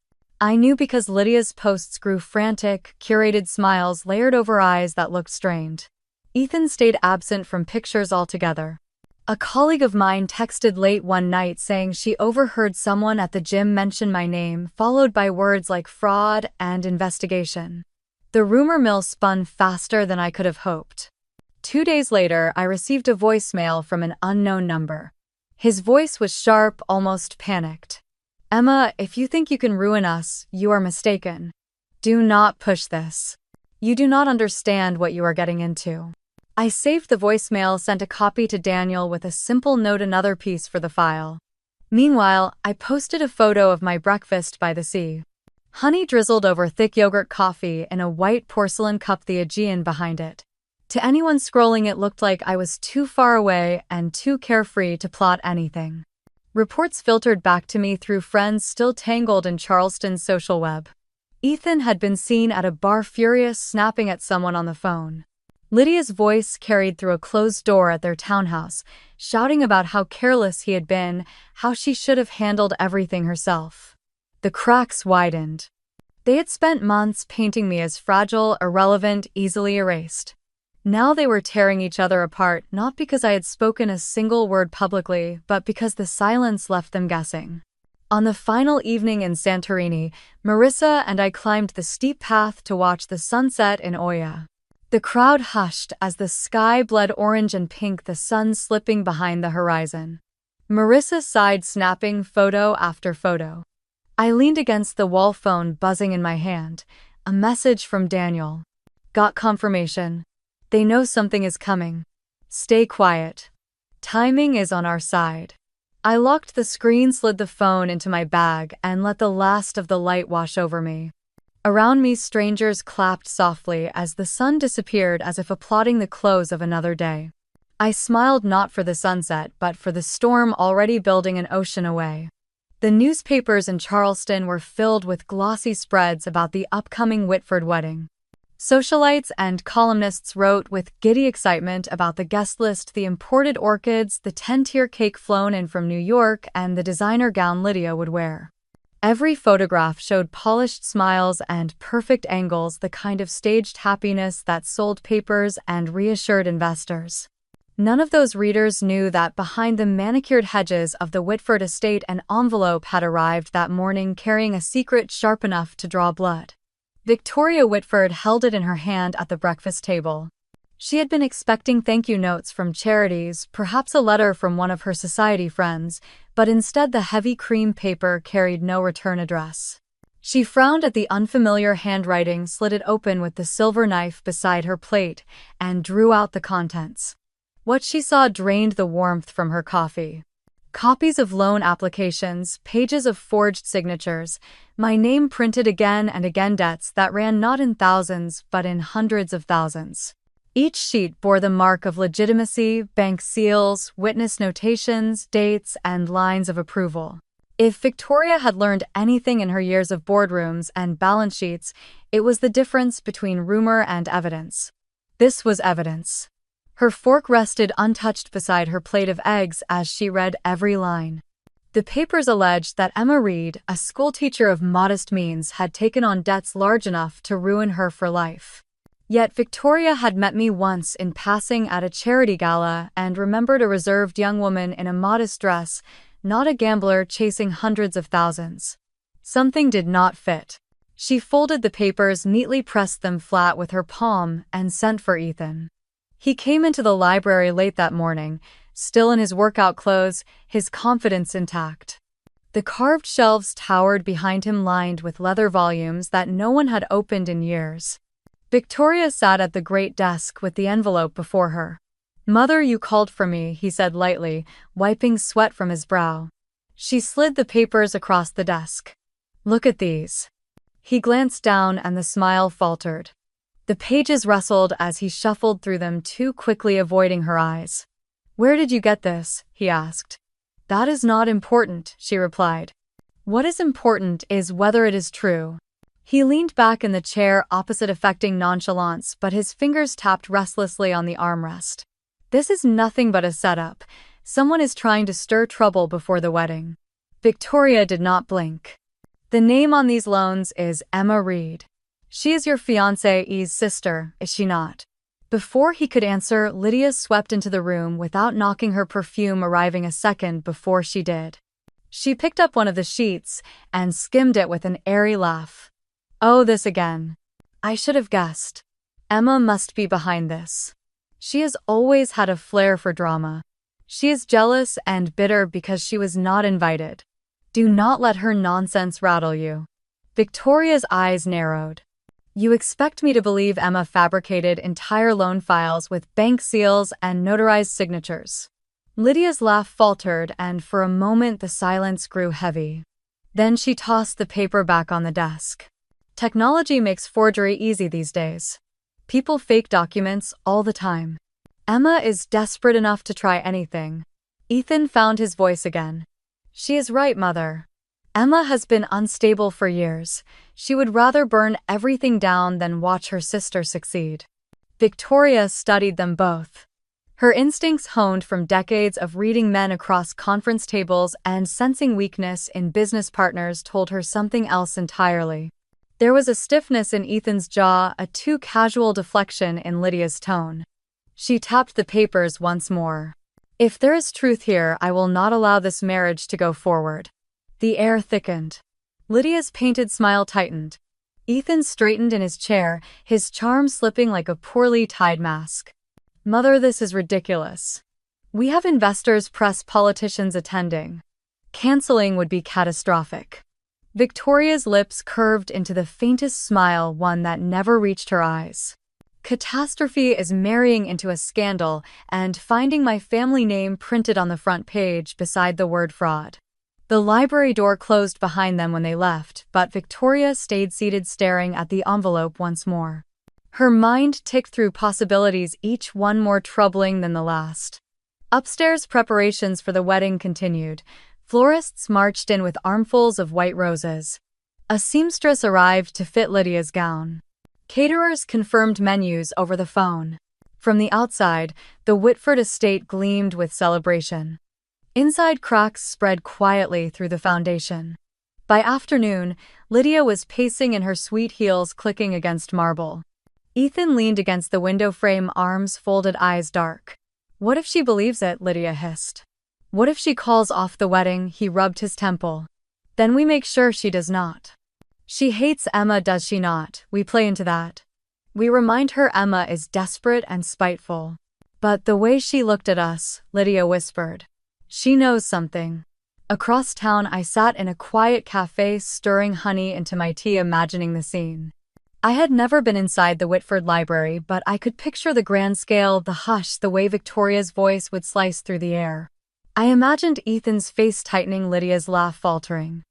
I knew because Lydia's posts grew frantic, curated smiles layered over eyes that looked strained. Ethan stayed absent from pictures altogether. A colleague of mine texted late one night saying she overheard someone at the gym mention my name, followed by words like fraud and investigation. The rumor mill spun faster than I could have hoped. 2 days later, I received a voicemail from an unknown number. His voice was sharp, almost panicked. "Emma, if you think you can ruin us, you are mistaken. Do not push this. You do not understand what you are getting into." I saved the voicemail, sent a copy to Daniel with a simple note, another piece for the file. Meanwhile, I posted a photo of my breakfast by the sea. Honey drizzled over thick yogurt, coffee in a white porcelain cup, the Aegean behind it. To anyone scrolling, it looked like I was too far away and too carefree to plot anything. Reports filtered back to me through friends still tangled in Charleston's social web. Ethan had been seen at a bar, furious, snapping at someone on the phone. Lydia's voice carried through a closed door at their townhouse, shouting about how careless he had been, how she should have handled everything herself. The cracks widened. They had spent months painting me as fragile, irrelevant, easily erased. Now they were tearing each other apart, not because I had spoken a single word publicly, but because the silence left them guessing. On the final evening in Santorini, Marissa and I climbed the steep path to watch the sunset in Oya. The crowd hushed as the sky bled orange and pink, the sun slipping behind the horizon. Marissa sighed, snapping photo after photo. I leaned against the wall, phone buzzing in my hand. A message from Daniel. "Got confirmation. They know something is coming. Stay quiet. Timing is on our side." I locked the screen, slid the phone into my bag, and let the last of the light wash over me. Around me, strangers clapped softly as the sun disappeared, as if applauding the close of another day. I smiled, not for the sunset, but for the storm already building an ocean away. The newspapers in Charleston were filled with glossy spreads about the upcoming Whitford wedding. Socialites and columnists wrote with giddy excitement about the guest list, the imported orchids, the 10-tier cake flown in from New York, and the designer gown Lydia would wear. Every photograph showed polished smiles and perfect angles, the kind of staged happiness that sold papers and reassured investors. None of those readers knew that behind the manicured hedges of the Whitford estate, an envelope had arrived that morning carrying a secret sharp enough to draw blood. Victoria Whitford held it in her hand at the breakfast table. She had been expecting thank you notes from charities, perhaps a letter from one of her society friends, but instead the heavy cream paper carried no return address. She frowned at the unfamiliar handwriting, slid it open with the silver knife beside her plate, and drew out the contents. What she saw drained the warmth from her coffee. Copies of loan applications, pages of forged signatures, my name printed again and again, debts that ran not in thousands but in hundreds of thousands. Each sheet bore the mark of legitimacy, bank seals, witness notations, dates, and lines of approval. If Victoria had learned anything in her years of boardrooms and balance sheets, it was the difference between rumor and evidence. This was evidence. Her fork rested untouched beside her plate of eggs as she read every line. The papers alleged that Emma Reed, a schoolteacher of modest means, had taken on debts large enough to ruin her for life. Yet Victoria had met me once in passing at a charity gala and remembered a reserved young woman in a modest dress, not a gambler chasing hundreds of thousands. Something did not fit. She folded the papers, neatly pressed them flat with her palm, and sent for Ethan. He came into the library late that morning, still in his workout clothes, his confidence intact. The carved shelves towered behind him, lined with leather volumes that no one had opened in years. Victoria sat at the great desk with the envelope before her. "Mother, you called for me," he said lightly, wiping sweat from his brow. She slid the papers across the desk. "Look at these." He glanced down and the smile faltered. The pages rustled as he shuffled through them, too quickly avoiding her eyes. "Where did you get this?" he asked. "That is not important," she replied. "What is important is whether it is true." He leaned back in the chair opposite, affecting nonchalance, but his fingers tapped restlessly on the armrest. "This is nothing but a setup. Someone is trying to stir trouble before the wedding." Victoria did not blink. "The name on these loans is Emma Reed. She is your fiancé's sister, is she not?" Before he could answer, Lydia swept into the room without knocking, her perfume arriving a second before she did. She picked up one of the sheets and skimmed it with an airy laugh. "Oh, this again. I should have guessed. Emma must be behind this. She has always had a flair for drama. She is jealous and bitter because she was not invited. Do not let her nonsense rattle you." Victoria's eyes narrowed. "You expect me to believe Emma fabricated entire loan files with bank seals and notarized signatures?" Lydia's laugh faltered, and for a moment the silence grew heavy. Then she tossed the paper back on the desk. "Technology makes forgery easy these days. People fake documents all the time. Emma is desperate enough to try anything." Ethan found his voice again. "She is right, Mother. Emma has been unstable for years. She would rather burn everything down than watch her sister succeed." Victoria studied them both. Her instincts, honed from decades of reading men across conference tables and sensing weakness in business partners, told her something else entirely. There was a stiffness in Ethan's jaw, a too casual deflection in Lydia's tone. She tapped the papers once more. "If there is truth here, I will not allow this marriage to go forward." The air thickened. Lydia's painted smile tightened. Ethan straightened in his chair, his charm slipping like a poorly tied mask. "Mother, this is ridiculous. We have investors, press, politicians attending. Canceling would be catastrophic." Victoria's lips curved into the faintest smile, one that never reached her eyes. "Catastrophe is marrying into a scandal and finding my family name printed on the front page beside the word fraud." The library door closed behind them when they left, but Victoria stayed seated, staring at the envelope once more. Her mind ticked through possibilities, each one more troubling than the last. Upstairs, preparations for the wedding continued. Florists marched in with armfuls of white roses. A seamstress arrived to fit Lydia's gown. Caterers confirmed menus over the phone. From the outside, the Whitford estate gleamed with celebration. Inside, cracks spread quietly through the foundation. By afternoon, Lydia was pacing in her sweet heels, clicking against marble. Ethan leaned against the window frame, arms folded, eyes dark. "What if she believes it?" Lydia hissed. "What if she calls off the wedding?" He rubbed his temple. "Then we make sure she does not. She hates Emma, does she not? We play into that. We remind her Emma is desperate and spiteful." "But the way she looked at us," Lydia whispered. "She knows something." Across town, I sat in a quiet cafe, stirring honey into my tea, imagining the scene. I had never been inside the Whitford Library, but I could picture the grand scale, the hush, the way Victoria's voice would slice through the air. I imagined Ethan's face tightening, Lydia's laugh faltering.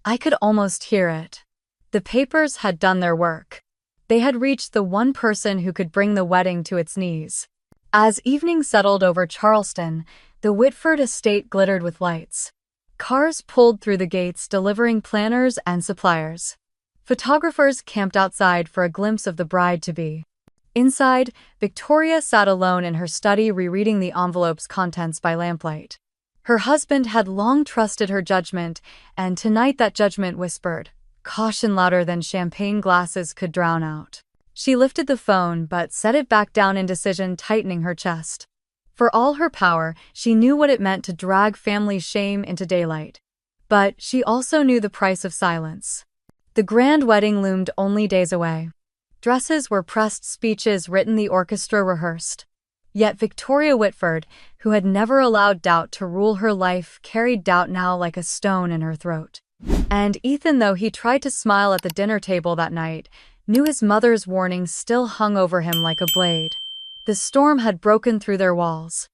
I could almost hear it. The papers had done their work. They had reached the one person who could bring the wedding to its knees. As evening settled over Charleston, the Whitford estate glittered with lights. Cars pulled through the gates, delivering planners and suppliers. Photographers camped outside for a glimpse of the bride-to-be. Inside, Victoria sat alone in her study, rereading the envelope's contents by lamplight. Her husband had long trusted her judgment, and tonight that judgment whispered, caution louder than champagne glasses could drown out. She lifted the phone but set it back down, indecision tightening her chest. For all her power, she knew what it meant to drag family shame into daylight. But she also knew the price of silence. The grand wedding loomed only days away. Dresses were pressed, speeches written, the orchestra rehearsed. Yet Victoria Whitford, who had never allowed doubt to rule her life, carried doubt now like a stone in her throat. And Ethan, though he tried to smile at the dinner table that night, knew his mother's warning still hung over him like a blade. The storm had broken through their walls.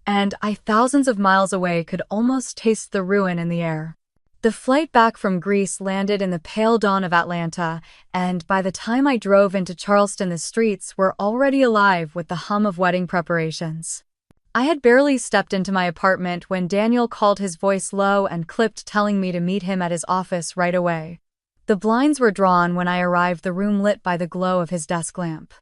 And I, thousands of miles away, could almost taste the ruin in the air. The flight back from Greece landed in the pale dawn of Atlanta, and by the time I drove into Charleston, the streets were already alive with the hum of wedding preparations. I had barely stepped into my apartment when Daniel called, his voice low and clipped, telling me to meet him at his office right away. The blinds were drawn when I arrived, the room lit by the glow of his desk lamp.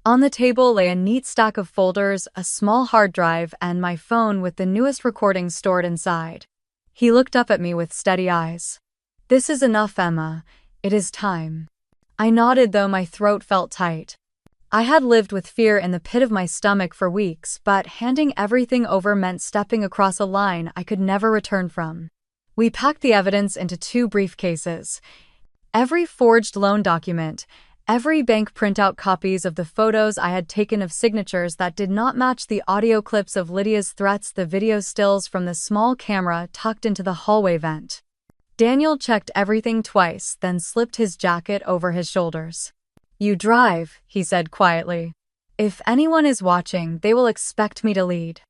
On the table lay a neat stack of folders, a small hard drive, and my phone with the newest recordings stored inside. He looked up at me with steady eyes. "This is enough, Emma. It is time." I nodded, though my throat felt tight. I had lived with fear in the pit of my stomach for weeks, but handing everything over meant stepping across a line I could never return from. We packed the evidence into 2 briefcases. Every forged loan document, every bank printout, copies of the photos I had taken of signatures that did not match, the audio clips of Lydia's threats, the video stills from the small camera tucked into the hallway vent. Daniel checked everything twice, then slipped his jacket over his shoulders. "You drive," he said quietly. "If anyone is watching, they will expect me to lead."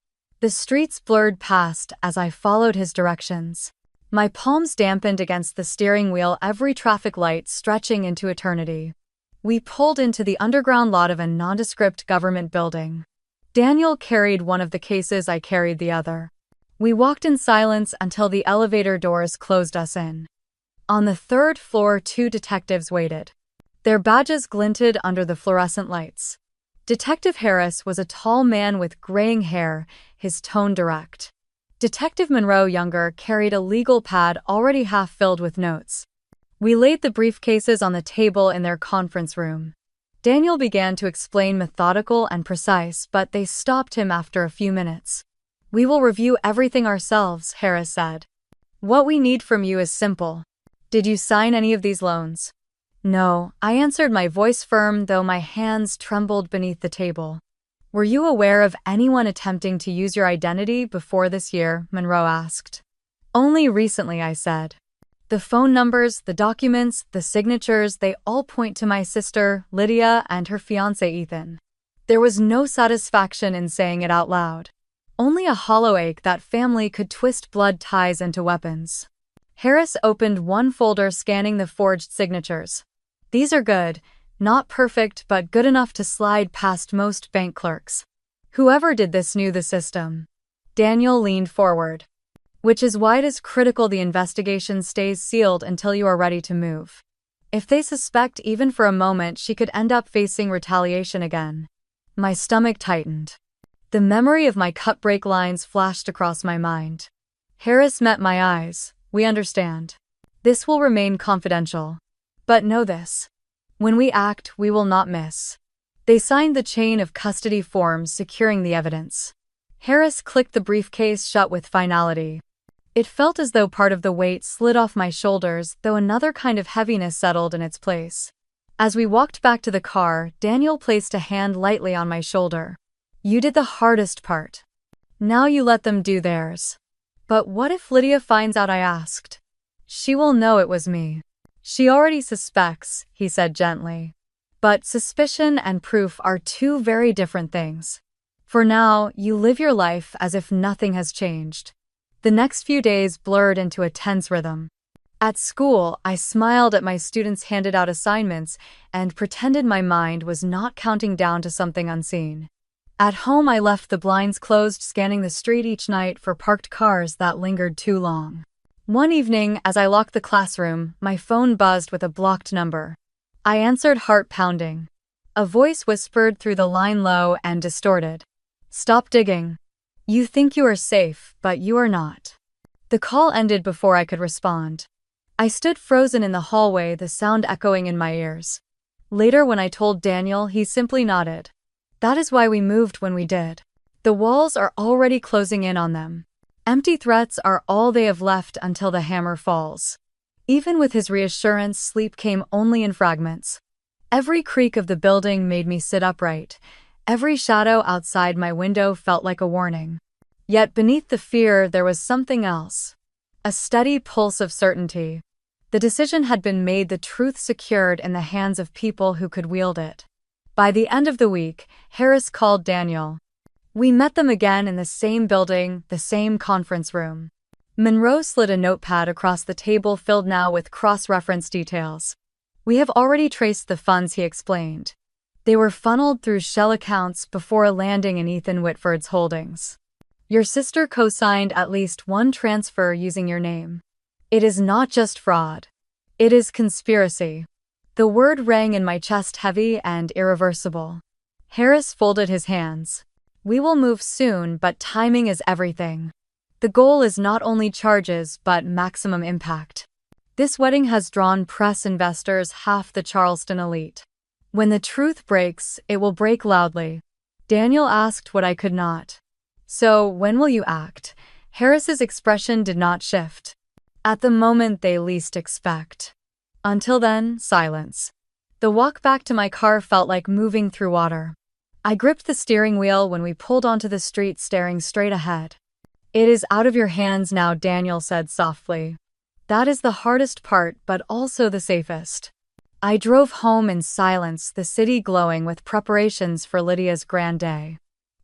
The streets blurred past as I followed his directions. My palms dampened against the steering wheel, every traffic light stretching into eternity. We pulled into the underground lot of a nondescript government building. Daniel carried one of the cases, I carried the other. We walked in silence until the elevator doors closed us in. On the 3rd floor, 2 detectives waited. Their badges glinted under the fluorescent lights. Detective Harris was a tall man with graying hair, his tone direct. Detective Monroe, younger, carried a legal pad already half filled with notes. We laid the briefcases on the table in their conference room. Daniel began to explain, methodical and precise, but they stopped him after a few minutes. "We will review everything ourselves," Harris said. "What we need from you is simple. Did you sign any of these loans?" "No," I answered, my voice firm, though my hands trembled beneath the table. "Were you aware of anyone attempting to use your identity before this year?" Monroe asked. "Only recently," I said. "The phone numbers, the documents, the signatures, they all point to my sister, Lydia, and her fiancé, Ethan." There was no satisfaction in saying it out loud. Only a hollow ache that family could twist blood ties into weapons. Harris opened one folder, scanning the forged signatures. "These are good. Not perfect, but good enough to slide past most bank clerks. Whoever did this knew the system." Daniel leaned forward. "Which is why it is critical the investigation stays sealed until you are ready to move. If they suspect even for a moment, she could end up facing retaliation again." My stomach tightened. The memory of my cut break lines flashed across my mind. Harris met my eyes. "We understand. This will remain confidential. But know this. When we act, we will not miss." They signed the chain of custody forms securing the evidence. Harris clicked the briefcase shut with finality. It felt as though part of the weight slid off my shoulders, though another kind of heaviness settled in its place. As we walked back to the car, Daniel placed a hand lightly on my shoulder. "You did the hardest part. Now you let them do theirs." "But what if Lydia finds out?" I asked. "She will know it was me." "She already suspects," he said gently. "But suspicion and proof are 2 very different things. For now, you live your life as if nothing has changed." The next few days blurred into a tense rhythm. At school, I smiled at my students' handed out assignments and pretended my mind was not counting down to something unseen. At home, I left the blinds closed, scanning the street each night for parked cars that lingered too long. One evening, as I locked the classroom, my phone buzzed with a blocked number. I answered, heart pounding. A voice whispered through the line, low and distorted. "Stop digging. You think you are safe, but you are not." The call ended before I could respond. I stood frozen in the hallway, the sound echoing in my ears. Later, when I told Daniel, he simply nodded. That is why we moved when we did. The walls are already closing in on them. Empty threats are all they have left until the hammer falls. Even with his reassurance, sleep came only in fragments. Every creak of the building made me sit upright. Every shadow outside my window felt like a warning. Yet beneath the fear, there was something else. A steady pulse of certainty. The decision had been made, the truth secured in the hands of people who could wield it. By the end of the week, Harris called Daniel. We met them again in the same building, the same conference room. Monroe slid a notepad across the table filled now with cross-reference details. We have already traced the funds, he explained. They were funneled through shell accounts before landing in Ethan Whitford's holdings. Your sister co-signed at least one transfer using your name. It is not just fraud. It is conspiracy. The word rang in my chest, heavy and irreversible. Harris folded his hands. We will move soon, but timing is everything. The goal is not only charges, but maximum impact. This wedding has drawn press, investors, half the Charleston elite. When the truth breaks, it will break loudly. Daniel asked what I could not. So, when will you act? Harris's expression did not shift. At the moment they least expect. Until then, silence. The walk back to my car felt like moving through water. I gripped the steering wheel when we pulled onto the street, staring straight ahead. It is out of your hands now, Daniel said softly. That is the hardest part, but also the safest. I drove home in silence, the city glowing with preparations for Lydia's grand day.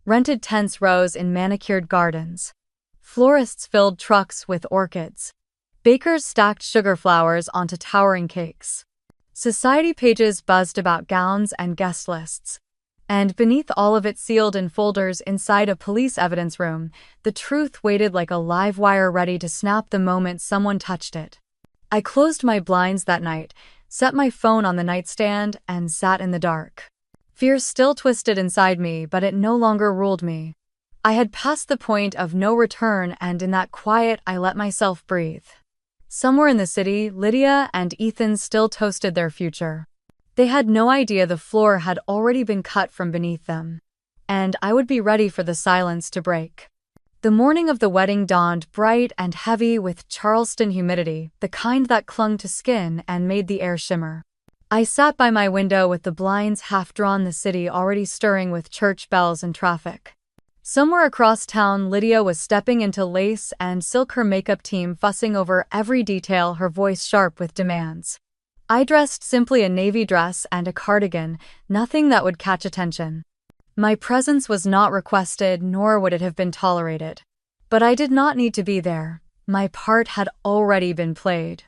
Rented tents rose in manicured gardens. Florists filled trucks with orchids. Bakers stacked sugar flowers onto towering cakes. Society pages buzzed about gowns and guest lists. And beneath all of it, sealed in folders inside a police evidence room, the truth waited like a live wire ready to snap the moment someone touched it. I closed my blinds that night, set my phone on the nightstand, and sat in the dark. Fear still twisted inside me, but it no longer ruled me. I had passed the point of no return, and in that quiet, I let myself breathe. Somewhere in the city, Lydia and Ethan still toasted their future. They had no idea the floor had already been cut from beneath them. And I would be ready for the silence to break. The morning of the wedding dawned bright and heavy with Charleston humidity, the kind that clung to skin and made the air shimmer. I sat by my window with the blinds half drawn, the city already stirring with church bells and traffic. Somewhere across town, Lydia was stepping into lace and silk, her makeup team fussing over every detail, her voice sharp with demands. I dressed simply, a navy dress and a cardigan, nothing that would catch attention. My presence was not requested, nor would it have been tolerated. But I did not need to be there. My part had already been played.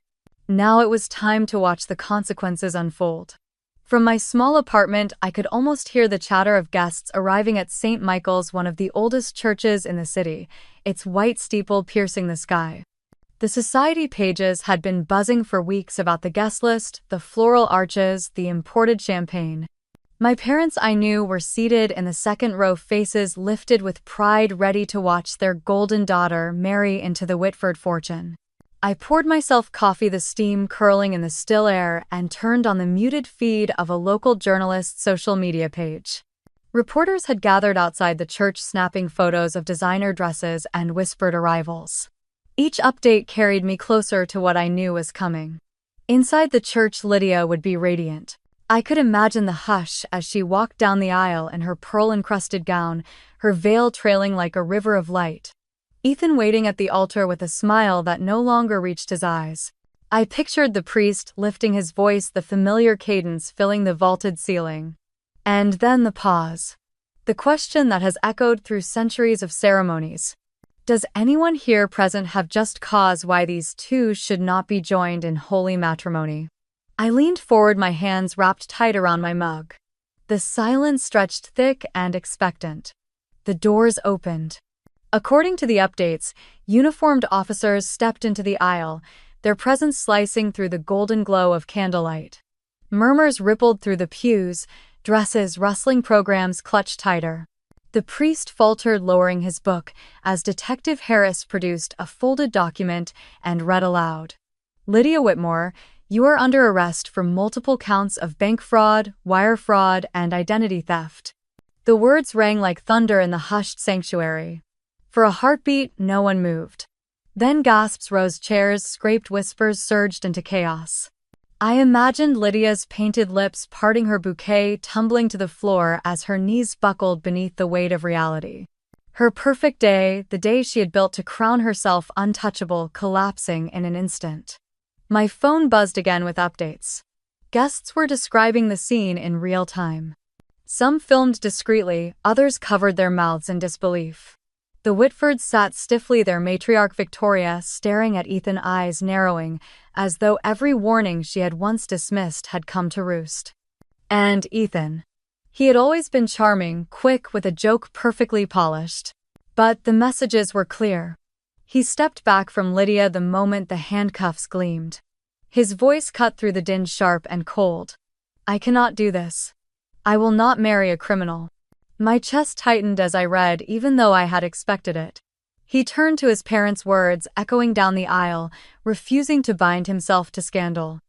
Now it was time to watch the consequences unfold. From my small apartment, I could almost hear the chatter of guests arriving at St. Michael's, one of the oldest churches in the city, its white steeple piercing the sky. The society pages had been buzzing for weeks about the guest list, the floral arches, the imported champagne. My parents, I knew, were seated in the second row, faces lifted with pride, ready to watch their golden daughter marry into the Whitford fortune. I poured myself coffee, the steam curling in the still air, and turned on the muted feed of a local journalist's social media page. Reporters had gathered outside the church, snapping photos of designer dresses and whispered arrivals. Each update carried me closer to what I knew was coming. Inside the church, Lydia would be radiant. I could imagine the hush as she walked down the aisle in her pearl-encrusted gown, her veil trailing like a river of light. Ethan waiting at the altar with a smile that no longer reached his eyes. I pictured the priest lifting his voice, the familiar cadence filling the vaulted ceiling. And then the pause. The question that has echoed through centuries of ceremonies. Does anyone here present have just cause why these two should not be joined in holy matrimony? I leaned forward, my hands wrapped tight around my mug. The silence stretched thick and expectant. The doors opened. According to the updates, uniformed officers stepped into the aisle, their presence slicing through the golden glow of candlelight. Murmurs rippled through the pews, dresses rustling, programs clutched tighter. The priest faltered, lowering his book, as Detective Harris produced a folded document and read aloud. Lydia Whitmore, You are under arrest for multiple counts of bank fraud, wire fraud, and identity theft. The words rang like thunder in the hushed sanctuary. For a heartbeat, no one moved. Then gasps rose, chairs scraped, whispers surged into chaos. I imagined Lydia's painted lips parting, her bouquet tumbling to the floor as her knees buckled beneath the weight of reality. Her perfect day, the day she had built to crown herself untouchable, collapsing in an instant. My phone buzzed again with updates. Guests were describing the scene in real time. Some filmed discreetly, others covered their mouths in disbelief. The Whitfords sat stiffly, their matriarch Victoria staring at Ethan, eyes narrowing, as though every warning she had once dismissed had come to roost. And Ethan. He had always been charming, quick, with a joke perfectly polished. But the messages were clear. He stepped back from Lydia the moment the handcuffs gleamed. His voice cut through the din, sharp and cold. I cannot do this. I will not marry a criminal. My chest tightened as I read, even though I had expected it. He turned to his parents' words echoing down the aisle, refusing to bind himself to scandal.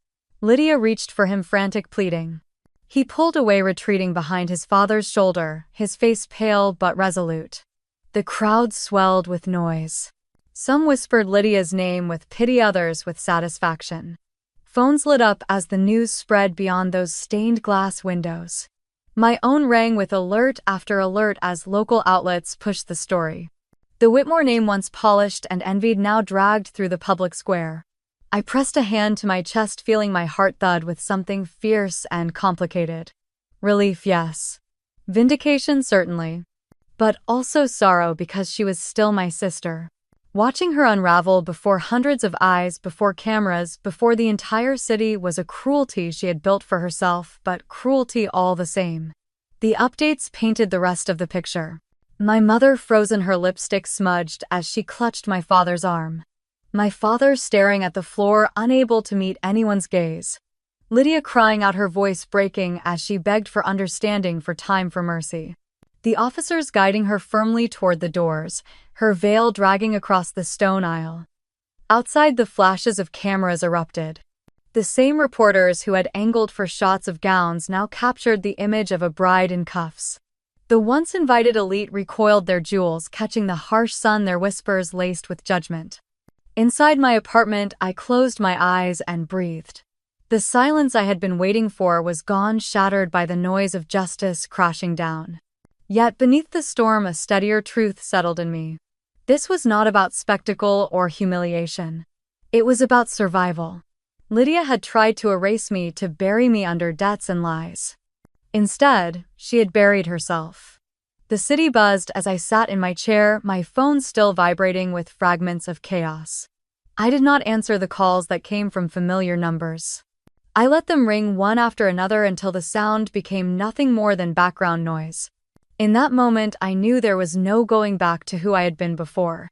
Lydia reached for him, frantic, pleading. He pulled away, retreating behind his father's shoulder, his face pale but resolute. The crowd swelled with noise. Some whispered Lydia's name with pity, others with satisfaction. Phones lit up as the news spread beyond those stained glass windows. My own rang with alert after alert as local outlets pushed the story. The Whitmore name, once polished and envied, now dragged through the public square. I pressed a hand to my chest, feeling my heart thud with something fierce and complicated. Relief, yes. Vindication, certainly. But also sorrow, because she was still my sister. Watching her unravel before hundreds of eyes, before cameras, before the entire city, was a cruelty she had built for herself, but cruelty all the same. The updates painted the rest of the picture. My mother frozen, her lipstick smudged as she clutched my father's arm. My father staring at the floor, unable to meet anyone's gaze. Lydia crying out, her voice breaking as she begged for understanding, for time, for mercy. The officers guiding her firmly toward the doors, her veil dragging across the stone aisle. Outside, the flashes of cameras erupted. The same reporters who had angled for shots of gowns now captured the image of a bride in cuffs. The once invited elite recoiled, their jewels catching the harsh sun, their whispers laced with judgment. Inside my apartment, I closed my eyes and breathed. The silence I had been waiting for was gone, shattered by the noise of justice crashing down. Yet beneath the storm, a steadier truth settled in me. This was not about spectacle or humiliation. It was about survival. Lydia had tried to erase me, to bury me under debts and lies. Instead, she had buried herself. The city buzzed as I sat in my chair, my phone still vibrating with fragments of chaos. I did not answer the calls that came from familiar numbers. I let them ring one after another until the sound became nothing more than background noise. In that moment, I knew there was no going back to who I had been before.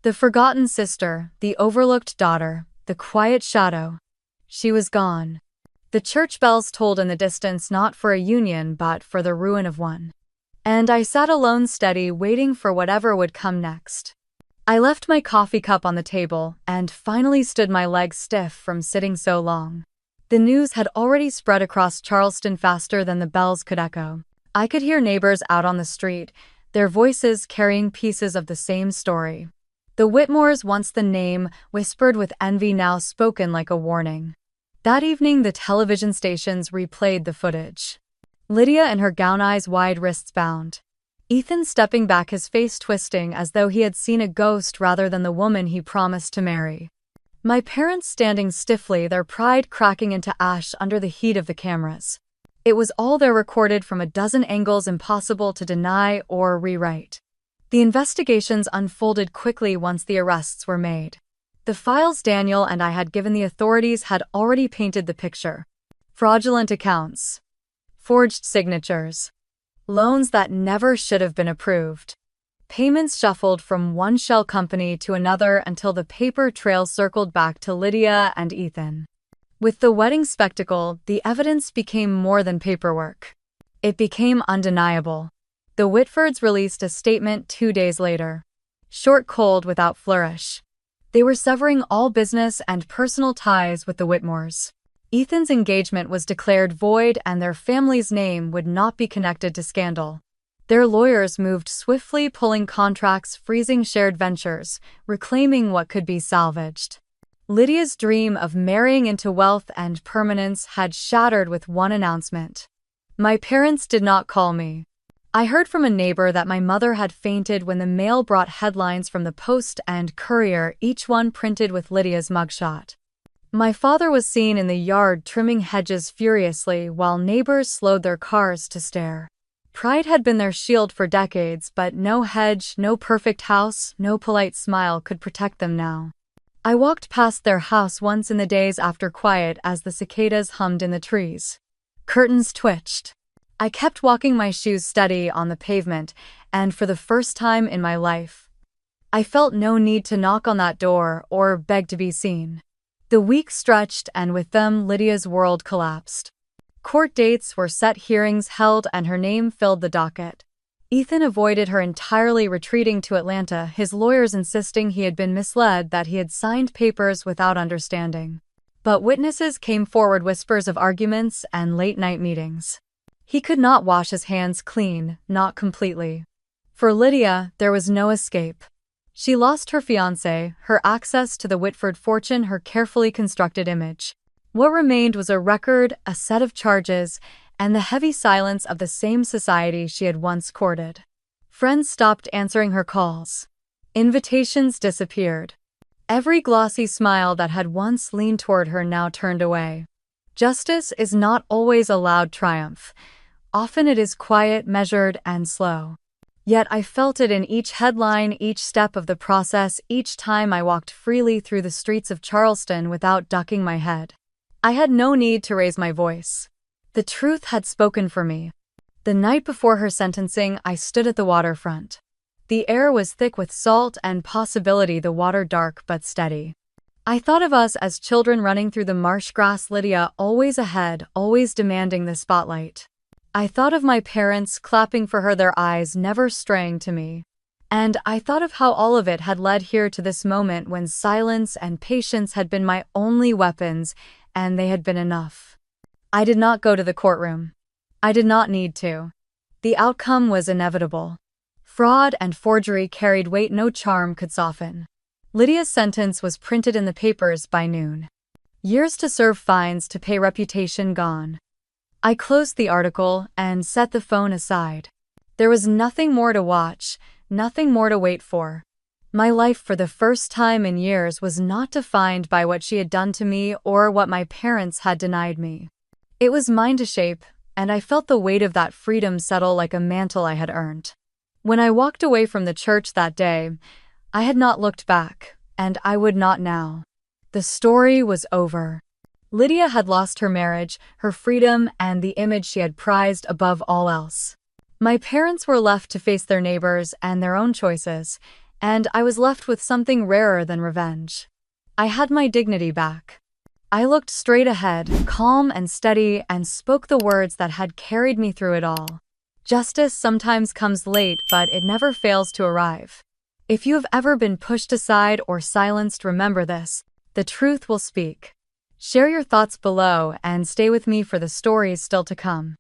The forgotten sister, the overlooked daughter, the quiet shadow. She was gone. The church bells tolled in the distance, not for a union but for the ruin of one. And I sat alone, steady, waiting for whatever would come next. I left my coffee cup on the table and finally stood, my legs stiff from sitting so long. The news had already spread across Charleston faster than the bells could echo. I could hear neighbors out on the street, their voices carrying pieces of the same story. The Whitmores, once the name, whispered with envy, now spoken like a warning. That evening, the television stations replayed the footage. Lydia in her gown, eyes wide, wrists bound. Ethan stepping back, his face twisting as though he had seen a ghost rather than the woman he promised to marry. My parents standing stiffly, their pride cracking into ash under the heat of the cameras. It was all there, recorded from a dozen angles, impossible to deny or rewrite. The investigations unfolded quickly once the arrests were made. The files Daniel and I had given the authorities had already painted the picture. Fraudulent accounts. Forged signatures. Loans that never should have been approved. Payments shuffled from one shell company to another until the paper trail circled back to Lydia and Ethan. With the wedding spectacle, the evidence became more than paperwork. It became undeniable. The Whitfords released a statement 2 days later. Short, cold, without flourish. They were severing all business and personal ties with the Whitmores. Ethan's engagement was declared void and their family's name would not be connected to scandal. Their lawyers moved swiftly, pulling contracts, freezing shared ventures, reclaiming what could be salvaged. Lydia's dream of marrying into wealth and permanence had shattered with one announcement. My parents did not call me. I heard from a neighbor that my mother had fainted when the mail brought headlines from the Post and Courier, each one printed with Lydia's mugshot. My father was seen in the yard trimming hedges furiously while neighbors slowed their cars to stare. Pride had been their shield for decades, but no hedge, no perfect house, no polite smile could protect them now. I walked past their house once in the days after quiet as the cicadas hummed in the trees. Curtains twitched. I kept walking, my shoes steady on the pavement, and for the first time in my life, I felt no need to knock on that door or beg to be seen. The weeks stretched, and with them Lydia's world collapsed. Court dates were set, hearings held, and her name filled the docket. Ethan avoided her entirely, retreating to Atlanta, his lawyers insisting he had been misled, that he had signed papers without understanding. But witnesses came forward, whispers of arguments and late-night meetings. He could not wash his hands clean, not completely. For Lydia, there was no escape. She lost her fiancé, her access to the Whitford fortune, her carefully constructed image. What remained was a record, a set of charges, and the heavy silence of the same society she had once courted. Friends stopped answering her calls. Invitations disappeared. Every glossy smile that had once leaned toward her now turned away. Justice is not always a loud triumph. Often it is quiet, measured, and slow. Yet I felt it in each headline, each step of the process, each time I walked freely through the streets of Charleston without ducking my head. I had no need to raise my voice. The truth had spoken for me. The night before her sentencing, I stood at the waterfront. The air was thick with salt and possibility, the water dark but steady. I thought of us as children running through the marsh grass, Lydia always ahead, always demanding the spotlight. I thought of my parents clapping for her, their eyes never straying to me. And I thought of how all of it had led here to this moment when silence and patience had been my only weapons, and they had been enough. I did not go to the courtroom. I did not need to. The outcome was inevitable. Fraud and forgery carried weight no charm could soften. Lydia's sentence was printed in the papers by noon. Years to serve, fines to pay, reputation gone. I closed the article and set the phone aside. There was nothing more to watch, nothing more to wait for. My life for the first time in years was not defined by what she had done to me or what my parents had denied me. It was mine to shape, and I felt the weight of that freedom settle like a mantle I had earned. When I walked away from the church that day, I had not looked back, and I would not now. The story was over. Lydia had lost her marriage, her freedom, and the image she had prized above all else. My parents were left to face their neighbors and their own choices, and I was left with something rarer than revenge. I had my dignity back. I looked straight ahead, calm and steady, and spoke the words that had carried me through it all. Justice sometimes comes late, but it never fails to arrive. If you have ever been pushed aside or silenced, remember this: the truth will speak. Share your thoughts below and stay with me for the stories still to come.